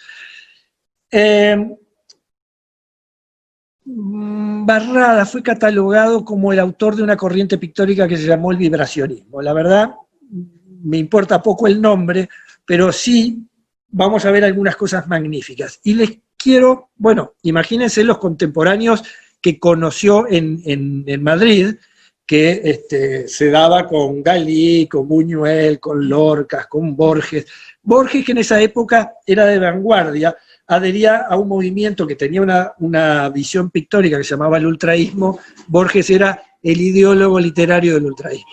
Barradas fue catalogado como el autor de una corriente pictórica que se llamó el vibracionismo. La verdad, me importa poco el nombre, pero sí vamos a ver algunas cosas magníficas. Y les quiero, bueno, imagínense los contemporáneos que conoció en Madrid, que se daba con Galí, con Buñuel, con Lorca, con Borges. Borges, que en esa época era de vanguardia, adhería a un movimiento que tenía una visión pictórica que se llamaba el ultraísmo. Borges era el ideólogo literario del ultraísmo.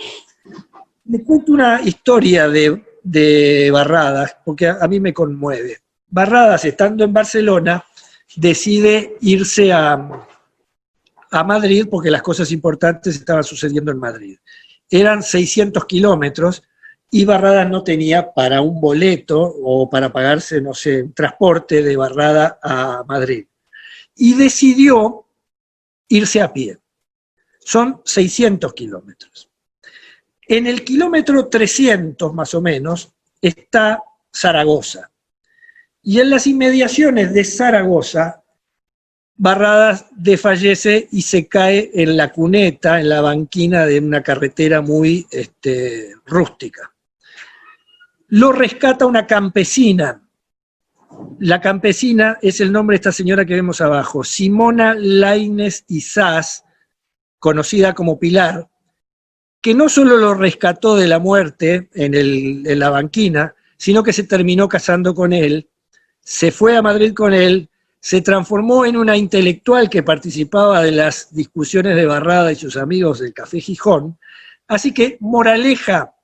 Me cuento una historia de Barradas, porque a mí me conmueve. Barradas, estando en Barcelona, decide irse a Madrid porque las cosas importantes estaban sucediendo en Madrid. Eran 600 kilómetros y Barradas no tenía para un boleto o para pagarse, no sé, un transporte de Barrada a Madrid. Y decidió irse a pie. Son 600 kilómetros. En el kilómetro 300, más o menos, está Zaragoza. Y en las inmediaciones de Zaragoza, Barradas desfallece y se cae en la cuneta, en la banquina de una carretera muy rústica. Lo rescata una campesina. La campesina es el nombre de esta señora que vemos abajo, Simona Laínez Izás, conocida como Pilar, que no solo lo rescató de la muerte en la banquina, sino que se terminó casando con él, se fue a Madrid con él, se transformó en una intelectual que participaba de las discusiones de Barrada y sus amigos del Café Gijón. Así que, moraleja,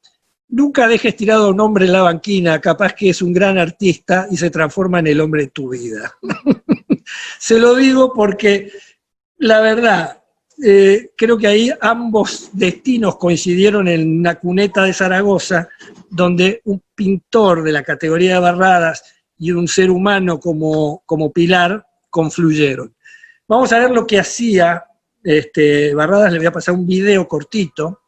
nunca dejes tirado a un hombre en la banquina, capaz que es un gran artista y se transforma en el hombre de tu vida. Se lo digo porque, la verdad, creo que ahí ambos destinos coincidieron en una cuneta de Zaragoza, donde un pintor de la categoría de Barradas y un ser humano como Pilar confluyeron. Vamos a ver lo que hacía Barradas. Le voy a pasar un video cortito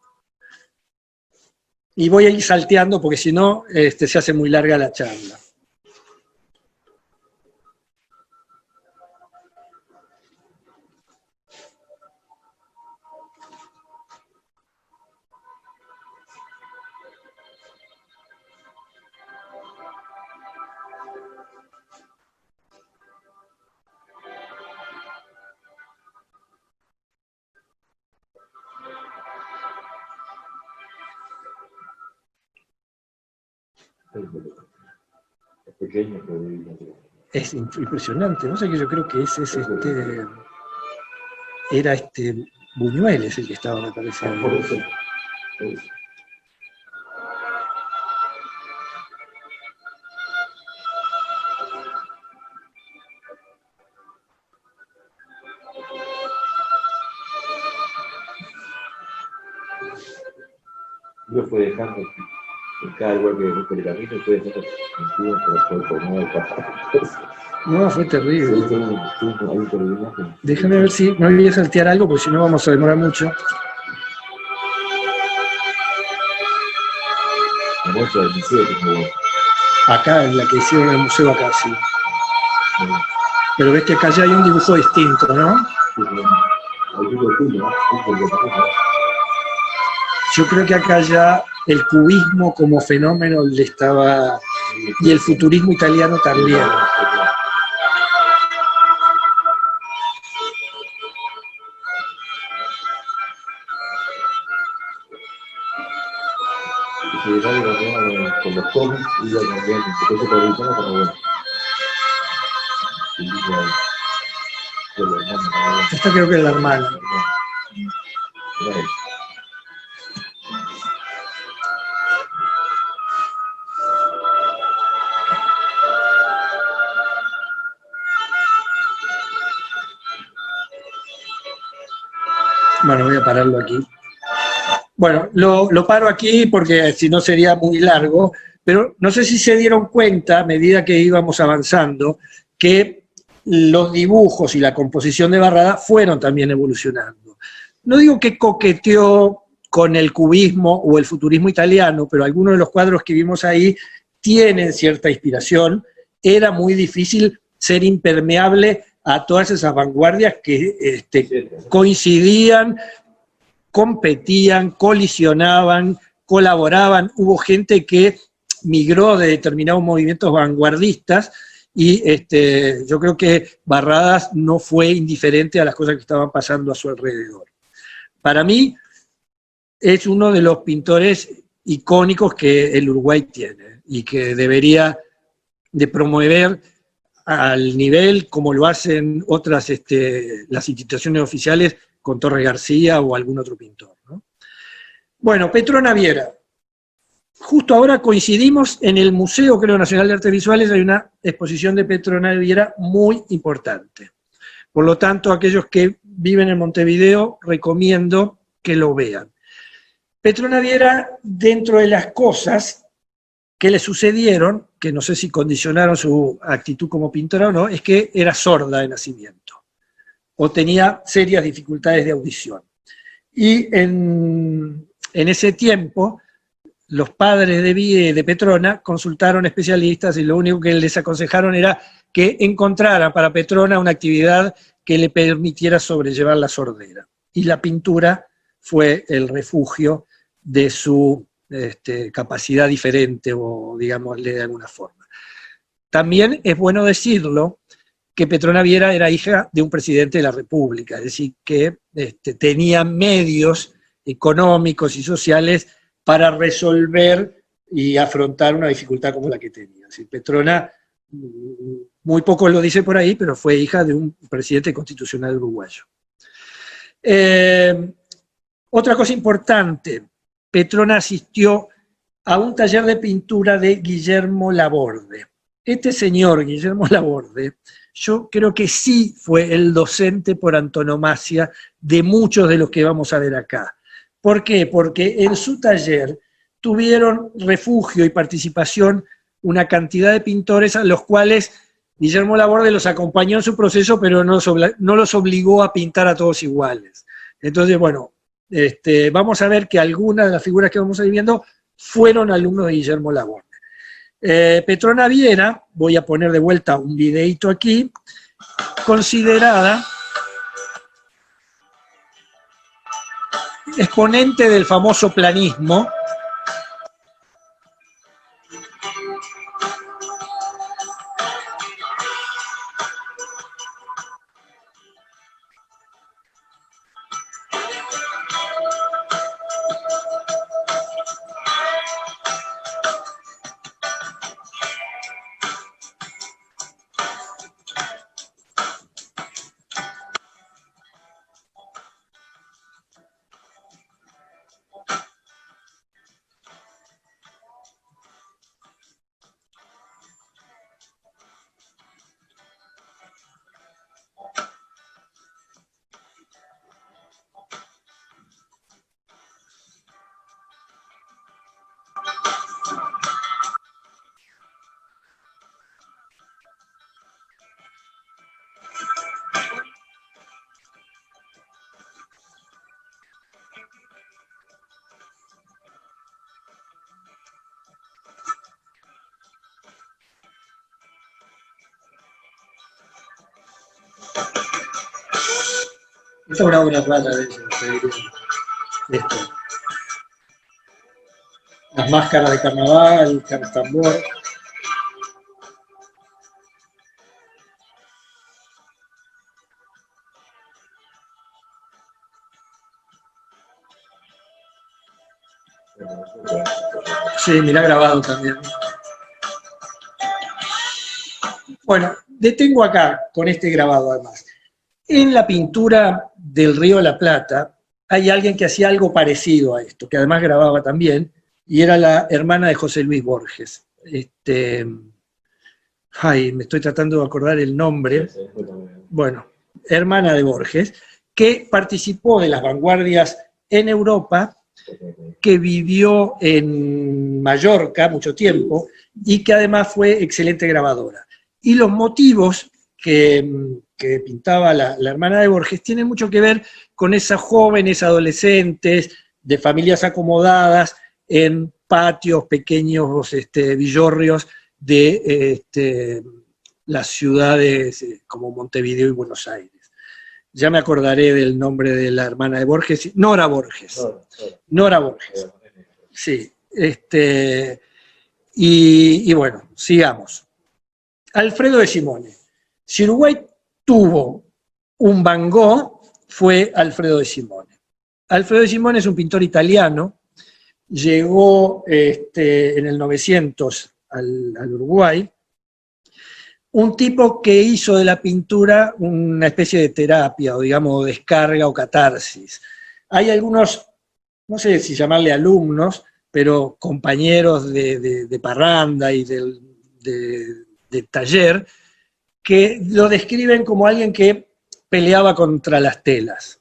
y voy a ir salteando porque si no se hace muy larga la charla. Es pequeño, pero es impresionante, no sé, que yo creo que ese es era Buñuel, es el que estaba, me parece. por eso. Lo fue dejando en cada lugar que busca el camino, fue dejando sentido por no pasar. No, fue terrible. Sí, déjame ver si no voy a saltear algo, porque si no vamos a demorar mucho. La muestra del museo, como Acá, en la que hicieron el museo acá, sí. Pero ves que acá ya hay un dibujo distinto, ¿no? Yo creo que acá ya el cubismo como fenómeno le estaba, y el futurismo italiano también. Se llegaron con los cómics y ya cambiaron un poco de tradición, pero bueno. Esta creo que es la hermana. Bueno, voy a pararlo aquí. Bueno, lo paro aquí porque si no sería muy largo, pero no sé si se dieron cuenta, a medida que íbamos avanzando, que los dibujos y la composición de Barrada fueron también evolucionando. No digo que coqueteó con el cubismo o el futurismo italiano, pero algunos de los cuadros que vimos ahí tienen cierta inspiración. Era muy difícil ser impermeable a todas esas vanguardias que coincidían, competían, colisionaban, colaboraban. Hubo gente que migró de determinados movimientos vanguardistas y yo creo que Barradas no fue indiferente a las cosas que estaban pasando a su alrededor. Para mí es uno de los pintores icónicos que el Uruguay tiene y que debería de promover al nivel como lo hacen otras las instituciones oficiales con Torres García o algún otro pintor, ¿no? Bueno, Petrona Viera. Justo ahora coincidimos en el Museo, creo, Nacional de Artes Visuales, hay una exposición de Petrona Viera muy importante. Por lo tanto, aquellos que viven en Montevideo, recomiendo que lo vean. Petrona Viera, dentro de las cosas que le sucedieron, que no sé si condicionaron su actitud como pintora o no, es que era sorda de nacimiento, o tenía serias dificultades de audición. Y en ese tiempo, los padres de Petrona consultaron especialistas y lo único que les aconsejaron era que encontrara para Petrona una actividad que le permitiera sobrellevar la sordera. Y la pintura fue el refugio de su capacidad diferente, o digámosle de alguna forma. También es bueno decirlo que Petrona Viera era hija de un presidente de la República, es decir, que tenía medios económicos y sociales para resolver y afrontar una dificultad como la que tenía. Es decir, Petrona, muy poco lo dice por ahí, pero fue hija de un presidente constitucional uruguayo. Otra cosa importante, Petrona asistió a un taller de pintura de Guillermo Laborde. Este señor, Guillermo Laborde, yo creo que sí fue el docente por antonomasia de muchos de los que vamos a ver acá. ¿Por qué? Porque en su taller tuvieron refugio y participación una cantidad de pintores a los cuales Guillermo Laborde los acompañó en su proceso, pero no los obligó a pintar a todos iguales. Entonces, bueno, vamos a ver que algunas de las figuras que vamos a ir viendo fueron alumnos de Guillermo Laborde. Petrona Viera, voy a poner de vuelta un videíto aquí, considerada exponente del famoso planismo. Esta es una obra rara de esto. Las máscaras de carnaval, cartambor. Sí, mirá grabado también. Bueno, detengo acá con este grabado además. En la pintura del Río de la Plata hay alguien que hacía algo parecido a esto, que además grababa también, y era la hermana de José Luis Borges. Me estoy tratando de acordar el nombre. Bueno, hermana de Borges, que participó de las vanguardias en Europa, que vivió en Mallorca mucho tiempo, y que además fue excelente grabadora. Y los motivos que pintaba la hermana de Borges tienen mucho que ver con esas jóvenes adolescentes de familias acomodadas en patios, pequeños villorrios de las ciudades como Montevideo y Buenos Aires. Ya me acordaré del nombre de la hermana de Borges, Nora Borges. Nora Borges. Sí. Y bueno, sigamos. Alfredo de Simone. Si Uruguay tuvo un Van Gogh, fue Alfredo de Simone. Alfredo de Simone es un pintor italiano, llegó en el 900 al Uruguay, un tipo que hizo de la pintura una especie de terapia, o digamos, descarga o catarsis. Hay algunos, no sé si llamarle alumnos, pero compañeros de parranda y de taller, que lo describen como alguien que peleaba contra las telas.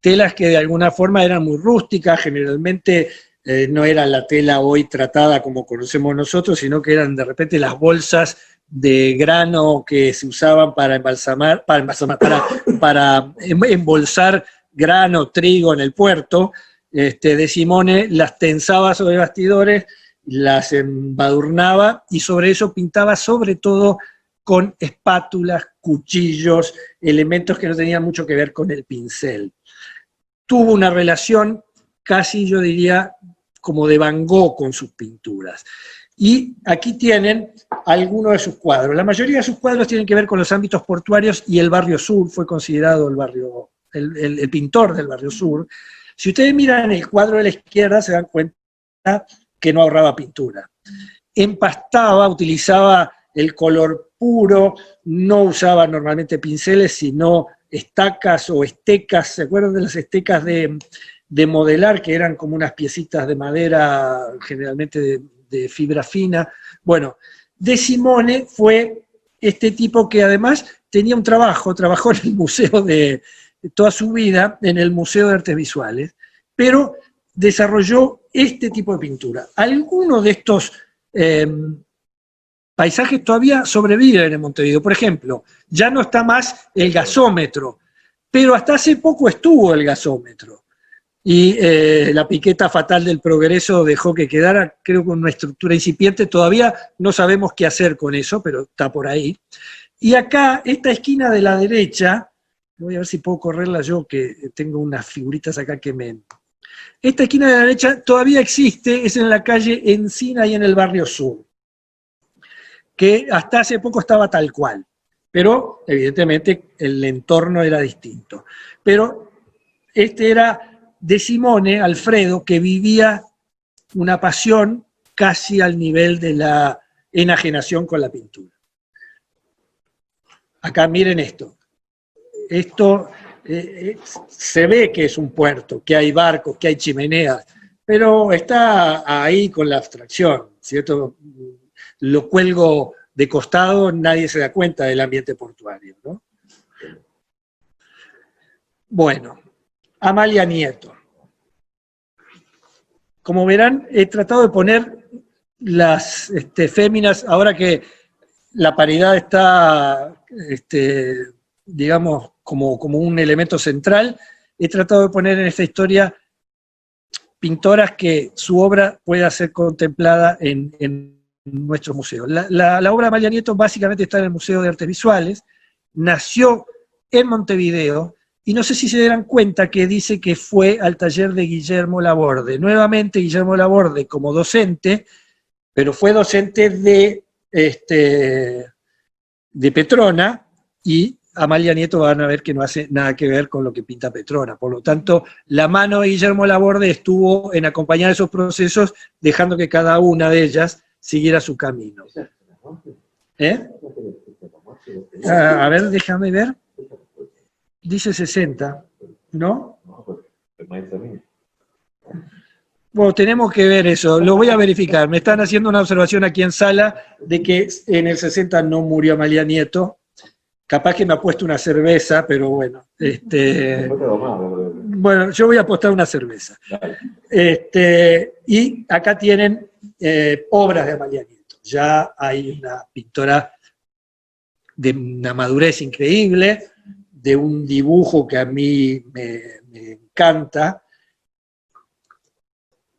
telas que de alguna forma eran muy rústicas, generalmente no era la tela hoy tratada como conocemos nosotros, sino que eran de repente las bolsas de grano que se usaban para embolsar grano, trigo en el puerto. De Simone las tensaba sobre bastidores, las embadurnaba y sobre eso pintaba sobre todo con espátulas, cuchillos, elementos que no tenían mucho que ver con el pincel. Tuvo una relación casi, yo diría, como de Van Gogh con sus pinturas. Y aquí tienen algunos de sus cuadros. La mayoría de sus cuadros tienen que ver con los ámbitos portuarios y el barrio sur, fue considerado el pintor del barrio sur. Si ustedes miran el cuadro de la izquierda, se dan cuenta que no ahorraba pintura. Empastaba, utilizaba el color puro, no usaba normalmente pinceles, sino estacas o estecas. ¿Se acuerdan de las estecas de modelar, que eran como unas piecitas de madera, generalmente de fibra fina? Bueno, De Simone fue este tipo que además tenía un trabajo, trabajó en el museo toda su vida, en el Museo de Artes Visuales, pero desarrolló este tipo de pintura. Algunos de estos paisajes todavía sobreviven en Montevideo. Por ejemplo, ya no está más el gasómetro, pero hasta hace poco estuvo el gasómetro. Y la piqueta fatal del progreso dejó que quedara, creo, con una estructura incipiente. Todavía no sabemos qué hacer con eso, pero está por ahí. Y acá, esta esquina de la derecha, voy a ver si puedo correrla yo, que tengo unas figuritas acá que me... Esta esquina de la derecha todavía existe, es en la calle Encina y en el barrio sur, que hasta hace poco estaba tal cual, pero evidentemente el entorno era distinto. Pero este era De Simone, Alfredo, que vivía una pasión casi al nivel de la enajenación con la pintura. Acá miren esto. Esto se ve que es un puerto, que hay barcos, que hay chimeneas, pero está ahí con la abstracción, ¿cierto? Lo cuelgo de costado, nadie se da cuenta del ambiente portuario, ¿no? Bueno, Amalia Nieto. Como verán, he tratado de poner las féminas, ahora que la paridad está, digamos, como un elemento central, he tratado de poner en esta historia pintoras que su obra pueda ser contemplada en nuestro museo. La obra de Amalia Nieto básicamente está en el Museo de Artes Visuales, nació en Montevideo, y no sé si se dan cuenta que dice que fue al taller de Guillermo Laborde. Nuevamente Guillermo Laborde como docente, pero fue docente de Petrona, y Amalia Nieto van a ver que no hace nada que ver con lo que pinta Petrona. Por lo tanto, la mano de Guillermo Laborde estuvo en acompañar esos procesos, dejando que cada una de ellas siguiera su camino. A ver, déjame ver. Dice 60, ¿no? Bueno, tenemos que ver eso, lo voy a verificar. Me están haciendo una observación aquí en sala de que en el 60 no murió Amalia Nieto. Capaz que me ha puesto una cerveza, pero bueno. Bueno, yo voy a apostar una cerveza. Y acá tienen obras de Amalia Nieto. Ya hay una pintora de una madurez increíble, de un dibujo que a mí me encanta.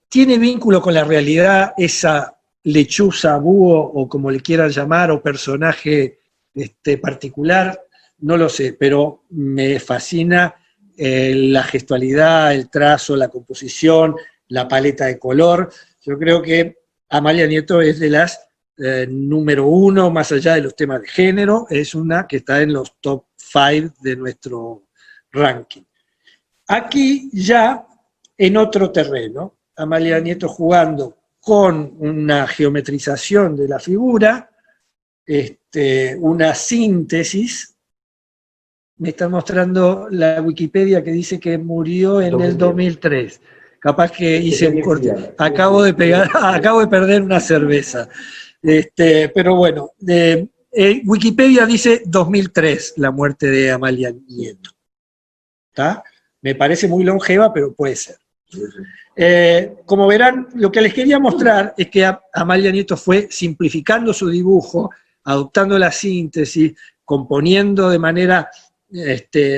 Tiene vínculo con la realidad esa lechuza, búho, o como le quieran llamar, o personaje particular, no lo sé, pero me fascina la gestualidad, el trazo, la composición, la paleta de color. Yo creo que Amalia Nieto es de las número 1, más allá de los temas de género, es una que está en los top 5 de nuestro ranking. Aquí ya en otro terreno, Amalia Nieto jugando con una geometrización de la figura, una síntesis. Me está mostrando la Wikipedia que dice que murió en el 2003. Capaz que hice un corte. Acabo de perder una cerveza. Pero bueno, Wikipedia dice 2003, la muerte de Amalia Nieto. ¿Está? Me parece muy longeva, pero puede ser. Como verán, lo que les quería mostrar es que Amalia Nieto fue simplificando su dibujo, adoptando la síntesis, componiendo de manera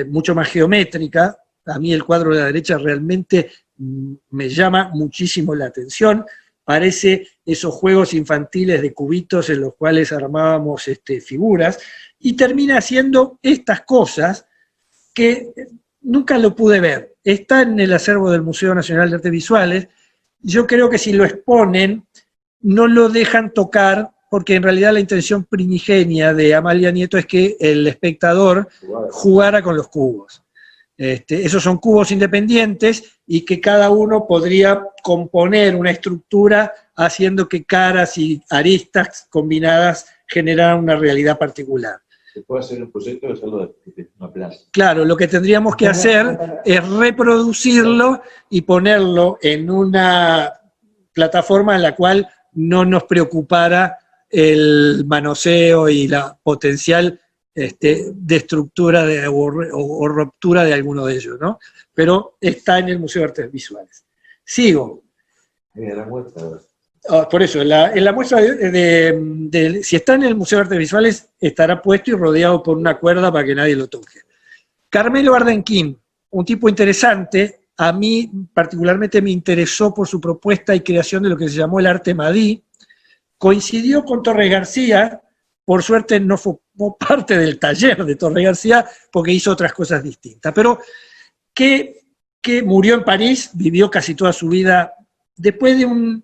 mucho más geométrica. A mí el cuadro de la derecha realmente me llama muchísimo la atención. Parece esos juegos infantiles de cubitos en los cuales armábamos figuras, y termina haciendo estas cosas que nunca lo pude ver. Está en el acervo del Museo Nacional de Artes Visuales. Yo creo que si lo exponen, no lo dejan tocar, porque en realidad la intención primigenia de Amalia Nieto es que el espectador jugara con los cubos. Esos son cubos independientes y que cada uno podría componer una estructura haciendo que caras y aristas combinadas generaran una realidad particular. Se puede hacer un proyecto de hacerlo de una plaza. Claro, lo que tendríamos que hacer es reproducirlo y ponerlo en una plataforma en la cual no nos preocupara el manoseo y la potencial destructura o ruptura de alguno de ellos, ¿no? Pero está en el Museo de Artes Visuales. Sigo. Mira, la muestra. Por eso, en la muestra si está en el Museo de Artes Visuales, estará puesto y rodeado por una cuerda para que nadie lo toque. Carmelo Ardenquín, un tipo interesante. A mí particularmente me interesó por su propuesta y creación de lo que se llamó el arte madí. Coincidió con Torres García, por suerte no formó parte del taller de Torres García porque hizo otras cosas distintas, pero que murió en París, vivió casi toda su vida después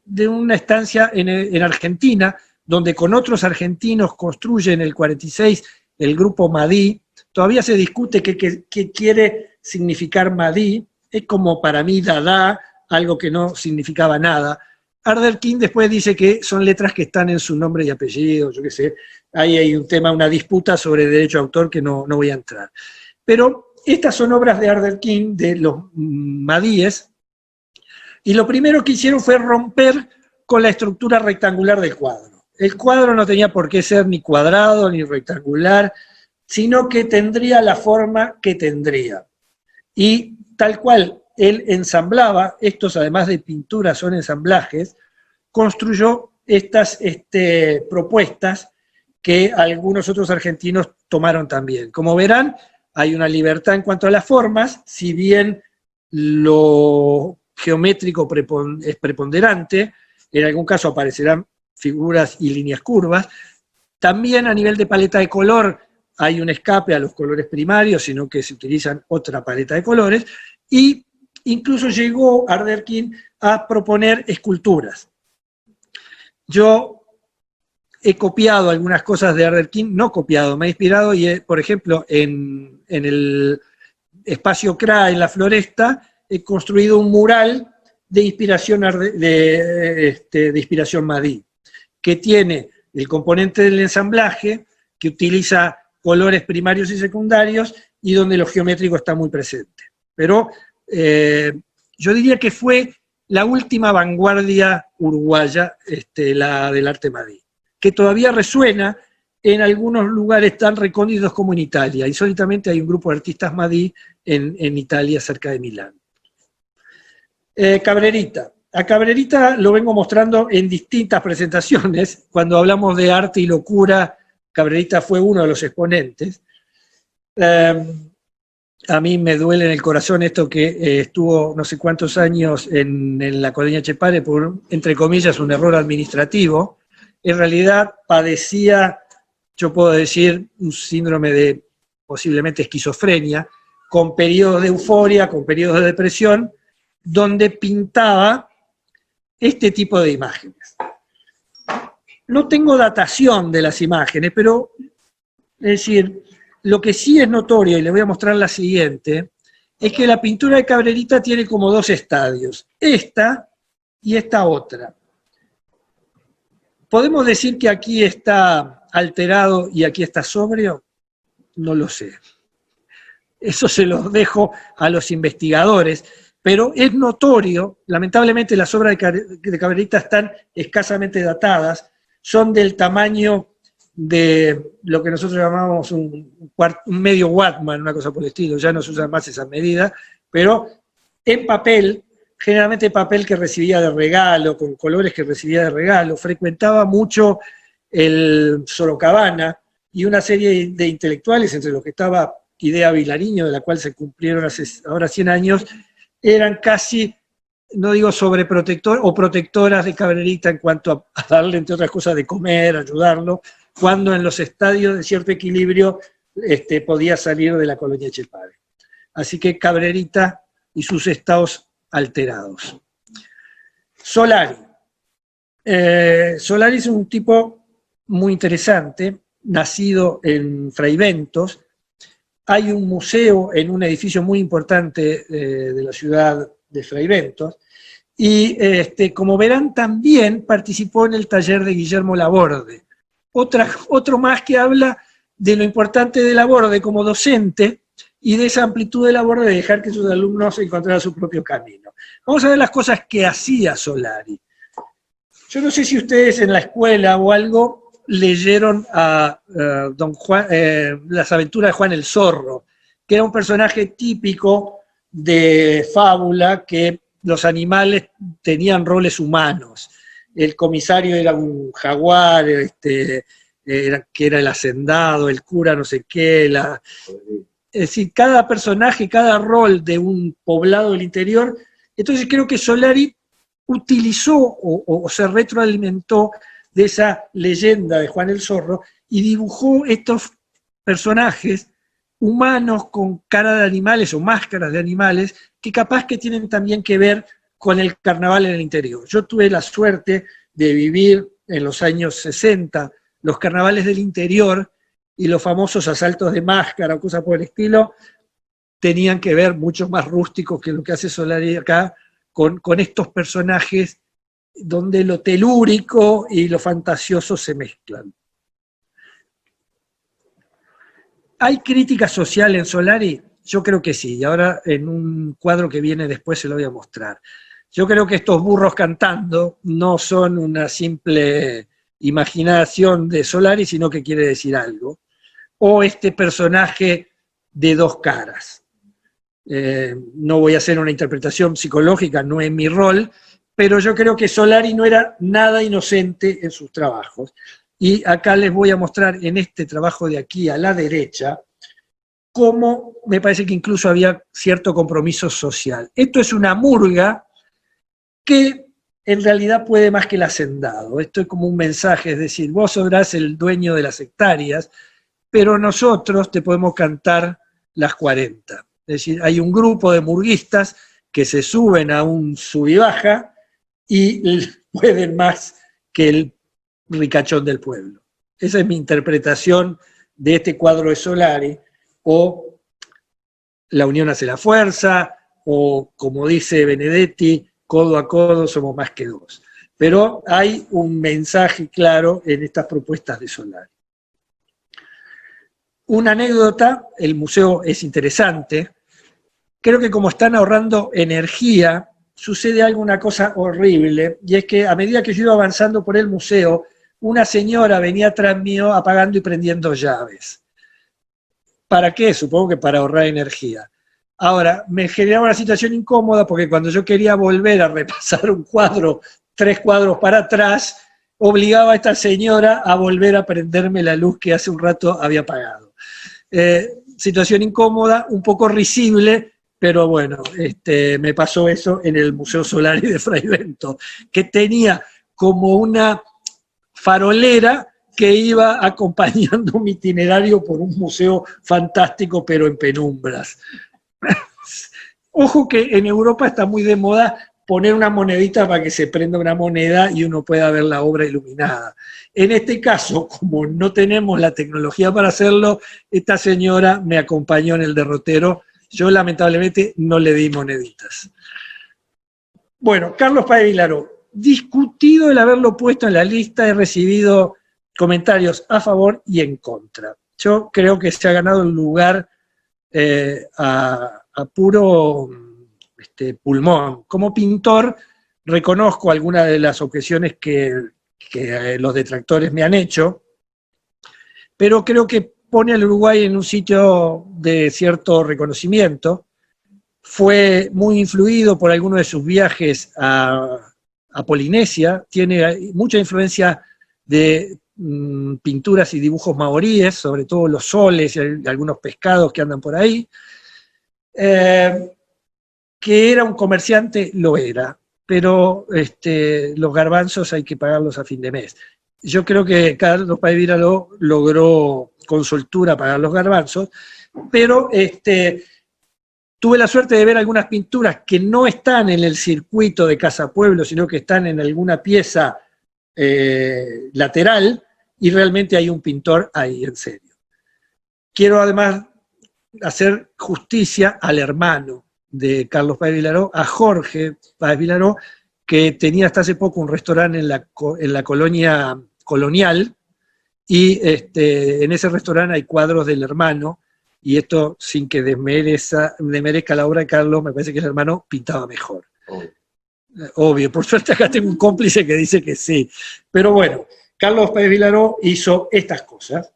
de una estancia en Argentina, donde con otros argentinos construye en el 46 el grupo Madí. Todavía se discute qué quiere significar Madí. Es como para mí Dada, algo que no significaba nada. Ardenquín después dice que son letras que están en su nombre y apellido, yo qué sé. Ahí hay un tema, una disputa sobre derecho de autor que no voy a entrar. Pero estas son obras de Ardenquín, de los Madíes, y lo primero que hicieron fue romper con la estructura rectangular del cuadro. El cuadro no tenía por qué ser ni cuadrado ni rectangular, sino que tendría la forma que tendría. Y tal cual él ensamblaba, estos además de pinturas son ensamblajes, construyó estas propuestas que algunos otros argentinos tomaron también. Como verán, hay una libertad en cuanto a las formas, si bien lo geométrico es preponderante, en algún caso aparecerán figuras y líneas curvas. También a nivel de paleta de color hay un escape a los colores primarios, sino que se utilizan otra paleta de colores, y incluso llegó Ardenquín a proponer esculturas. Yo he copiado algunas cosas de Ardenquín, no copiado, me he inspirado, y por ejemplo, en el espacio CRA, en la Floresta, he construido un mural de inspiración, de inspiración Madí, que tiene el componente del ensamblaje, que utiliza colores primarios y secundarios, y donde lo geométrico está muy presente. Pero yo diría que fue la última vanguardia uruguaya, la del arte Madí, que todavía resuena en algunos lugares tan recónditos como en Italia. Insólitamente hay un grupo de artistas Madí en Italia, cerca de Milán. Cabrerita. A Cabrerita lo vengo mostrando en distintas presentaciones. Cuando hablamos de arte y locura, Cabrerita fue uno de los exponentes. A mí me duele en el corazón esto que estuvo no sé cuántos años en la Colonia Chepare por, entre comillas, un error administrativo. En realidad padecía, yo puedo decir, un síndrome de posiblemente esquizofrenia, con periodos de euforia, con periodos de depresión, donde pintaba este tipo de imágenes. No tengo datación de las imágenes, pero, es decir, lo que sí es notorio, y le voy a mostrar la siguiente, es que la pintura de Cabrerita tiene como dos estadios, esta y esta otra. ¿Podemos decir que aquí está alterado y aquí está sobrio? No lo sé. Eso se lo dejo a los investigadores, pero es notorio, lamentablemente las obras de Cabrerita están escasamente datadas, son del tamaño de lo que nosotros llamamos un medio Wattman, una cosa por el estilo, ya no se usan más esas medidas, pero en papel, generalmente papel que recibía de regalo, con colores que recibía de regalo, frecuentaba mucho el Sorocabana y una serie de intelectuales, entre los que estaba Idea Vilariño, de la cual se cumplieron hace ahora 100 años, eran casi, no digo sobreprotector o protectoras de Cabrerita en cuanto a darle, entre otras cosas, de comer, ayudarlo, cuando en los estadios de cierto equilibrio podía salir de la colonia Chepare. Así que Cabrerita y sus estados alterados. Solari. Solari es un tipo muy interesante, nacido en Fraiventos. Hay un museo en un edificio muy importante de la ciudad de Fraiventos, y como verán también participó en el taller de Guillermo Laborde. Otro más que habla de lo importante de Laborde como docente y de esa amplitud de Laborde de dejar que sus alumnos encontraran su propio camino. Vamos a ver las cosas que hacía Solari. Yo no sé si ustedes en la escuela o algo leyeron a Don Juan, Las aventuras de Juan el Zorro, que era un personaje típico de fábula que los animales tenían roles humanos. El comisario era un jaguar, que era el hacendado, el cura no sé qué. Es decir, cada personaje, cada rol de un poblado del interior. Entonces creo que Solari utilizó o se retroalimentó de esa leyenda de Juan el Zorro y dibujó estos personajes humanos con cara de animales o máscaras de animales que capaz que tienen también que ver con el carnaval en el interior. Yo tuve la suerte de vivir en los años 60 los carnavales del interior y los famosos asaltos de máscara o cosas por el estilo tenían que ver mucho más rústicos que lo que hace Solari acá con estos personajes donde lo telúrico y lo fantasioso se mezclan. ¿Hay crítica social en Solari? Yo creo que sí, y ahora en un cuadro que viene después se lo voy a mostrar. Yo creo que estos burros cantando no son una simple imaginación de Solari, sino que quiere decir algo. O este personaje de dos caras. No voy a hacer una interpretación psicológica, no es mi rol, pero yo creo que Solari no era nada inocente en sus trabajos. Y acá les voy a mostrar en este trabajo de aquí a la derecha cómo me parece que incluso había cierto compromiso social. Esto es una murga que en realidad puede más que el hacendado. Esto es como un mensaje, es decir, vos serás el dueño de las hectáreas, pero nosotros te podemos cantar las 40. Es decir, hay un grupo de murguistas que se suben a un sub y baja y pueden más que el ricachón del pueblo. Esa es mi interpretación de este cuadro de Solari, o la unión hace la fuerza, o como dice Benedetti, codo a codo somos más que dos. Pero hay un mensaje claro en estas propuestas de Solari. Una anécdota, el museo es interesante, creo que como están ahorrando energía, sucede alguna cosa horrible, y es que a medida que yo iba avanzando por el museo, una señora venía tras mío apagando y prendiendo llaves. ¿Para qué? Supongo que para ahorrar energía. Ahora, me generaba una situación incómoda porque cuando yo quería volver a repasar un cuadro, 3 cuadros para atrás, obligaba a esta señora a volver a prenderme la luz que hace un rato había apagado. Situación incómoda, un poco risible, pero bueno, me pasó eso en el Museo Solari de Fraiventos, que tenía como una farolera que iba acompañando mi itinerario por un museo fantástico, pero en penumbras. Ojo que en Europa está muy de moda poner una monedita para que se prenda una moneda y uno pueda ver la obra iluminada. En este caso, como no tenemos la tecnología para hacerlo, esta señora me acompañó en el derrotero. Yo lamentablemente no le di moneditas. Bueno, Carlos Páez Vilaró, discutido el haberlo puesto en la lista, he recibido comentarios a favor y en contra. Yo creo que se ha ganado el lugar a puro pulmón. Como pintor reconozco algunas de las objeciones que los detractores me han hecho, pero creo que pone al Uruguay en un sitio de cierto reconocimiento. fue muy influido por algunos de sus viajes a Polinesia, tiene mucha influencia de pinturas y dibujos maoríes, sobre todo los soles y algunos pescados que andan por ahí. Que era un comerciante, lo era, pero los garbanzos hay que pagarlos a fin de mes. Yo creo que Carlos Páez Vilaró logró con soltura pagar los garbanzos, pero tuve la suerte de ver algunas pinturas que no están en el circuito de Casa Pueblo, sino que están en alguna pieza lateral, y realmente hay un pintor ahí, en serio. Quiero además hacer justicia al hermano de Carlos Páez Vilaró, a Jorge Páez Vilaró, que tenía hasta hace poco un restaurante en la colonia colonial, y en ese restaurante hay cuadros del hermano, y esto, sin que desmerezca la obra de Carlos, me parece que el hermano pintaba mejor. Obvio, por suerte acá tengo un cómplice que dice que sí. Pero bueno, Carlos Páez Vilaró hizo estas cosas,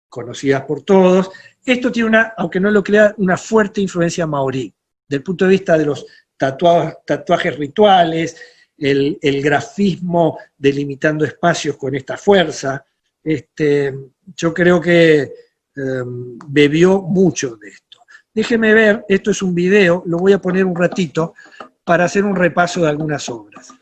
conocidas por todos. Esto tiene aunque no lo crea, una fuerte influencia maorí, del punto de vista de los tatuajes rituales, el grafismo delimitando espacios con esta fuerza. Yo creo que bebió mucho de esto. Déjeme ver, esto es un video, lo voy a poner un ratito para hacer un repaso de algunas obras.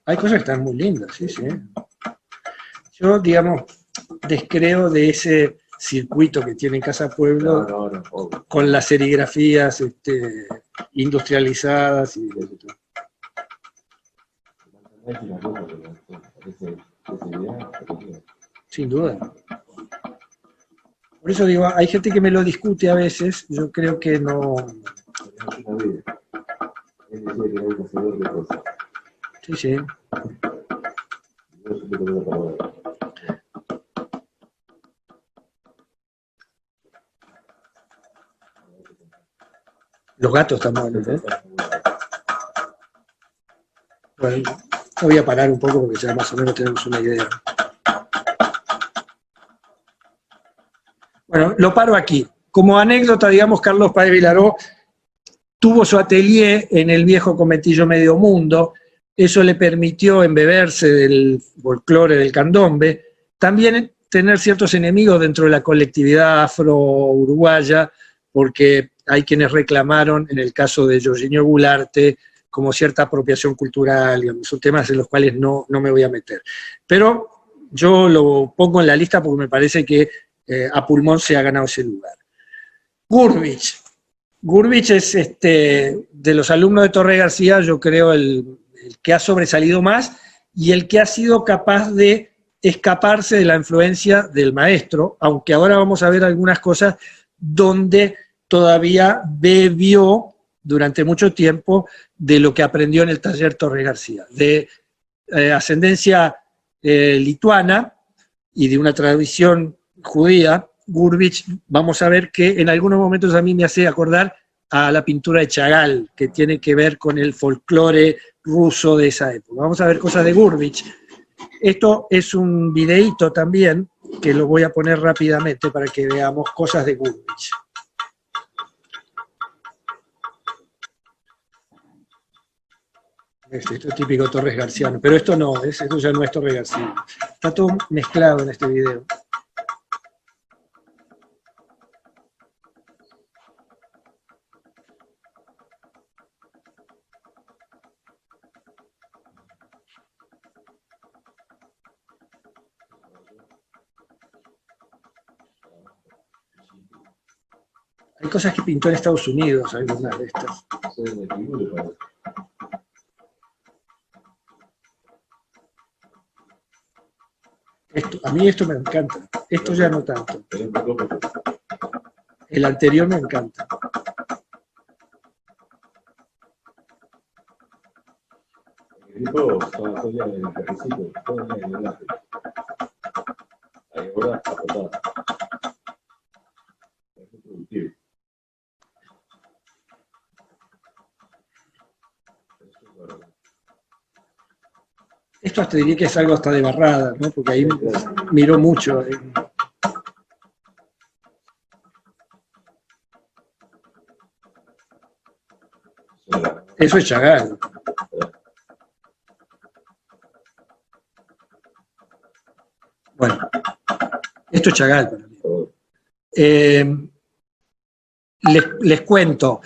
Hay cosas que están muy lindas, sí, sí. Yo, digamos, descreo de ese circuito que tiene Casa Pueblo con las serigrafías industrializadas y sin duda. Por eso digo, hay gente que me lo discute a veces, yo creo que no. Sí, sí. Los gatos están buenos, ¿eh? Bueno, voy a parar un poco porque ya más o menos tenemos una idea. Bueno, lo paro aquí. Como anécdota, digamos, Carlos Páez Vilaró tuvo su atelier en el viejo conventillo Medio Mundo. Eso le permitió embeberse del folclore del candombe, también tener ciertos enemigos dentro de la colectividad afro-uruguaya, porque hay quienes reclamaron, en el caso de Jorginho Goularte, como cierta apropiación cultural, digamos, son temas en los cuales no me voy a meter. Pero yo lo pongo en la lista porque me parece que a pulmón se ha ganado ese lugar. Gurvich. Gurvich es de los alumnos de Torres García, yo creo el que ha sobresalido más y el que ha sido capaz de escaparse de la influencia del maestro, aunque ahora vamos a ver algunas cosas donde todavía bebió durante mucho tiempo de lo que aprendió en el taller Torres García, de ascendencia lituana y de una tradición judía. Gurvich, vamos a ver que en algunos momentos a mí me hace acordar a la pintura de Chagall, que tiene que ver con el folclore ruso de esa época. Vamos a ver cosas de Gurvich. Esto es un videíto también, que lo voy a poner rápidamente para que veamos cosas de Gurvich. Esto es típico Torres Garciano, pero esto no, esto ya no es Torres García. Está todo mezclado en este video. Hay cosas que pintó en Estados Unidos, algunas de estas. A mí esto me encanta, esto ya no tanto. El anterior me encanta. día en el cafecito, todo el día en el lápiz. Ahí ahora, apretada. Es muy productivo. Esto hasta diría que es algo hasta de Barrada, ¿no? Porque ahí miró mucho. Eso es Chagall. Bueno, esto es Chagall para mí. Les cuento,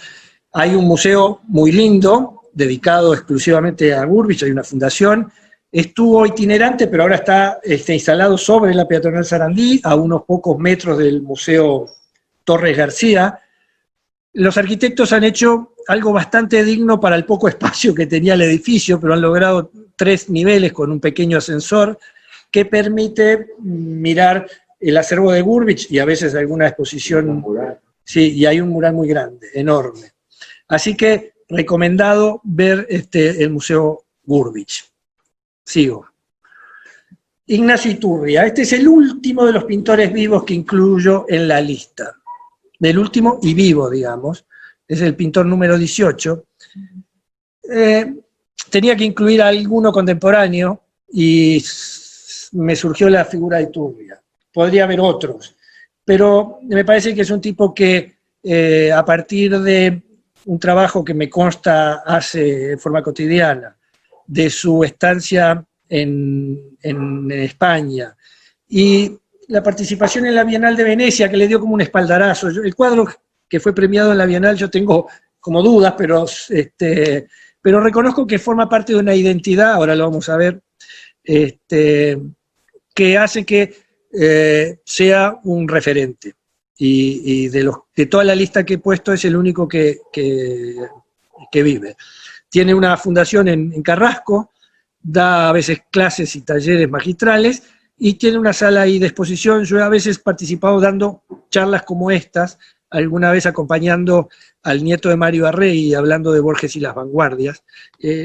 hay un museo muy lindo, dedicado exclusivamente a Gurvich, hay una fundación. Estuvo itinerante, pero ahora está instalado sobre la peatonal Sarandí, a unos pocos metros del Museo Torres García. Los arquitectos han hecho algo bastante digno para el poco espacio que tenía el edificio, pero han logrado 3 niveles con un pequeño ascensor que permite mirar el acervo de Gurvich y a veces alguna exposición. Sí, y hay un mural muy grande, enorme. Así que recomendado ver el Museo Gurvich. Sigo. Ignacio Iturria. Este es el último de los pintores vivos que incluyo en la lista. Del último y vivo, digamos. Es el pintor número 18. Tenía que incluir a alguno contemporáneo y me surgió la figura de Iturria. Podría haber otros, pero me parece que es un tipo que a partir de un trabajo que me consta hace de forma cotidiana, de su estancia en España, y la participación en la Bienal de Venecia, que le dio como un espaldarazo. El cuadro que fue premiado en la Bienal, yo tengo como dudas, pero reconozco que forma parte de una identidad, ahora lo vamos a ver, que hace que sea un referente. Y de toda la lista que he puesto es el único que vive. Tiene una fundación en Carrasco, da a veces clases y talleres magistrales, y tiene una sala ahí de exposición. Yo a veces he participado dando charlas como estas, alguna vez acompañando al nieto de Mario Arregui, hablando de Borges y las vanguardias.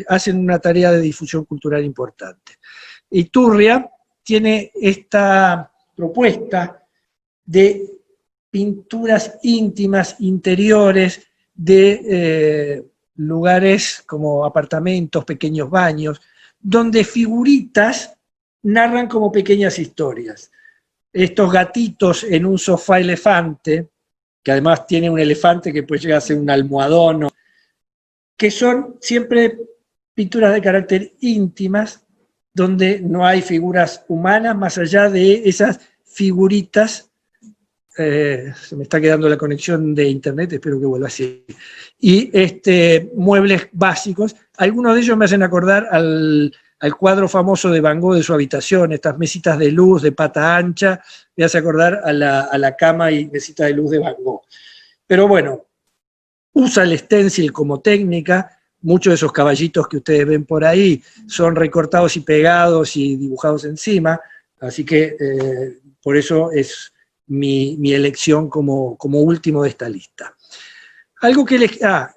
Hacen una tarea de difusión cultural importante. Iturria tiene esta propuesta de pinturas íntimas, interiores, de lugares como apartamentos, pequeños baños, donde figuritas narran como pequeñas historias. Estos gatitos en un sofá elefante, que además tiene un elefante que puede llegar a ser un almohadón, que son siempre pinturas de carácter íntimas, donde no hay figuras humanas más allá de esas figuritas. Se me está quedando la conexión de internet, espero que vuelva así. Y muebles básicos, algunos de ellos me hacen acordar al cuadro famoso de Van Gogh de su habitación, estas mesitas de luz de pata ancha, me hace acordar a la cama y mesita de luz de Van Gogh. Pero bueno, usa el stencil como técnica. Muchos de esos caballitos que ustedes ven por ahí son recortados y pegados y dibujados encima, así que por eso es mi elección como último de esta lista. Algo que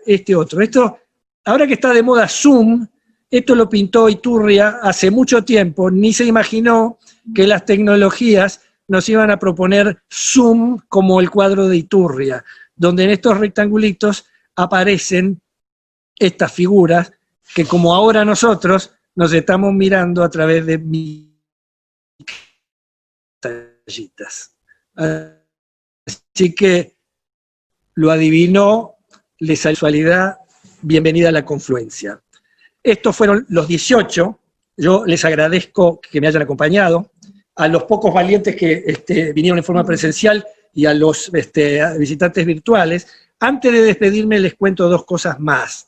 esto, ahora que está de moda Zoom, esto lo pintó Iturria hace mucho tiempo, ni se imaginó que las tecnologías nos iban a proponer Zoom como el cuadro de Iturria, donde en estos rectangulitos aparecen estas figuras que, como ahora nosotros nos estamos mirando a través de mis pantallitas. Así que lo adivinó, la sexualidad, bienvenida a la confluencia. Estos fueron los 18, yo les agradezco que me hayan acompañado, a los pocos valientes que vinieron en forma presencial y a los visitantes virtuales. Antes de despedirme les cuento 2 cosas más.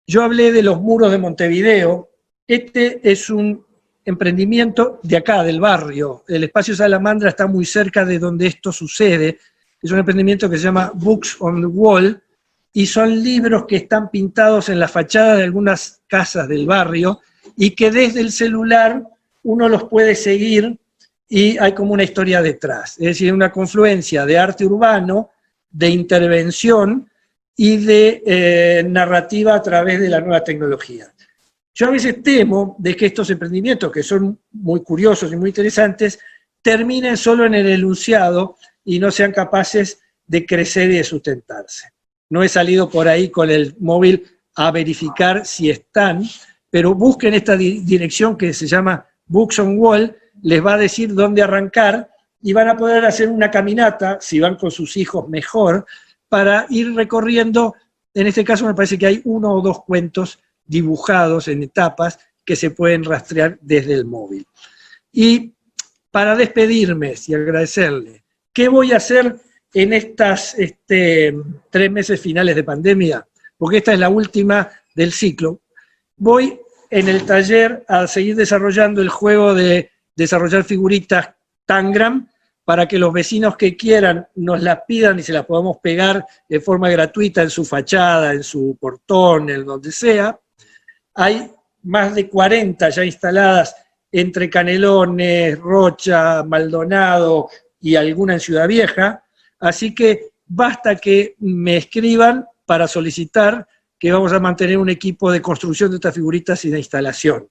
Yo hablé de los muros de Montevideo. Este es un emprendimiento de acá, del barrio. El espacio Salamandra está muy cerca de donde esto sucede. Es un emprendimiento que se llama Books on the Wall, y son libros que están pintados en la fachada de algunas casas del barrio, y que desde el celular uno los puede seguir, y hay como una historia detrás. Es decir, una confluencia de arte urbano, de intervención, y de narrativa a través de la nueva tecnología. Yo a veces temo de que estos emprendimientos, que son muy curiosos y muy interesantes, terminen solo en el enunciado y no sean capaces de crecer y de sustentarse. No he salido por ahí con el móvil a verificar si están, pero busquen esta dirección que se llama Books on Wall, les va a decir dónde arrancar y van a poder hacer una caminata, si van con sus hijos mejor, para ir recorriendo. En este caso me parece que hay 1 o 2 cuentos dibujados en etapas que se pueden rastrear desde el móvil. Y para despedirme y agradecerle, ¿qué voy a hacer en estas 3 meses finales de pandemia? Porque esta es la última del ciclo. Voy en el taller a seguir desarrollando el juego de desarrollar figuritas Tangram para que los vecinos que quieran nos las pidan y se las podamos pegar de forma gratuita en su fachada, en su portón, en donde sea. Hay más de 40 ya instaladas entre Canelones, Rocha, Maldonado y alguna en Ciudad Vieja, así que basta que me escriban para solicitar que vamos a mantener un equipo de construcción de estas figuritas y de instalación.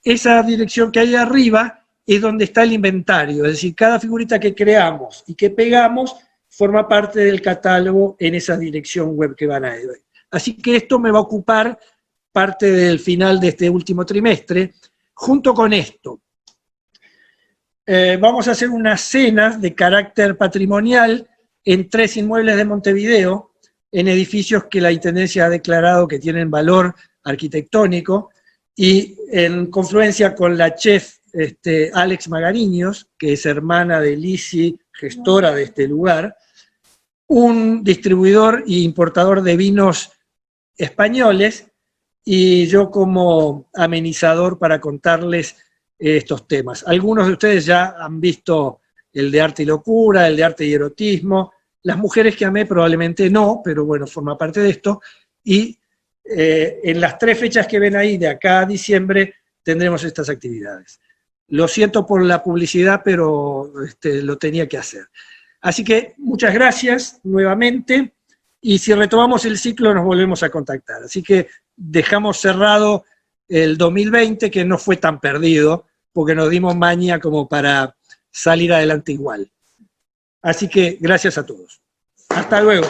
Esa dirección que hay arriba es donde está el inventario, es decir, cada figurita que creamos y que pegamos forma parte del catálogo en esa dirección web que van a ver. Así que esto me va a ocupar parte del final de este último trimestre. Junto con esto, vamos a hacer unas cenas de carácter patrimonial en 3 inmuebles de Montevideo, en edificios que la Intendencia ha declarado que tienen valor arquitectónico, y en confluencia con la chef Alex Magariños, que es hermana de Lisi, gestora de este lugar, un distribuidor e importador de vinos españoles, y yo como amenizador para contarles estos temas. Algunos de ustedes ya han visto el de arte y locura, el de arte y erotismo. Las mujeres que amé probablemente no, pero bueno, forma parte de esto. Y en las 3 fechas que ven ahí, de acá a diciembre, tendremos estas actividades. Lo siento por la publicidad, pero lo tenía que hacer. Así que muchas gracias nuevamente, y si retomamos el ciclo nos volvemos a contactar. Así que dejamos cerrado el 2020, que no fue tan perdido, porque nos dimos maña como para salir adelante igual. Así que gracias a todos. Hasta luego.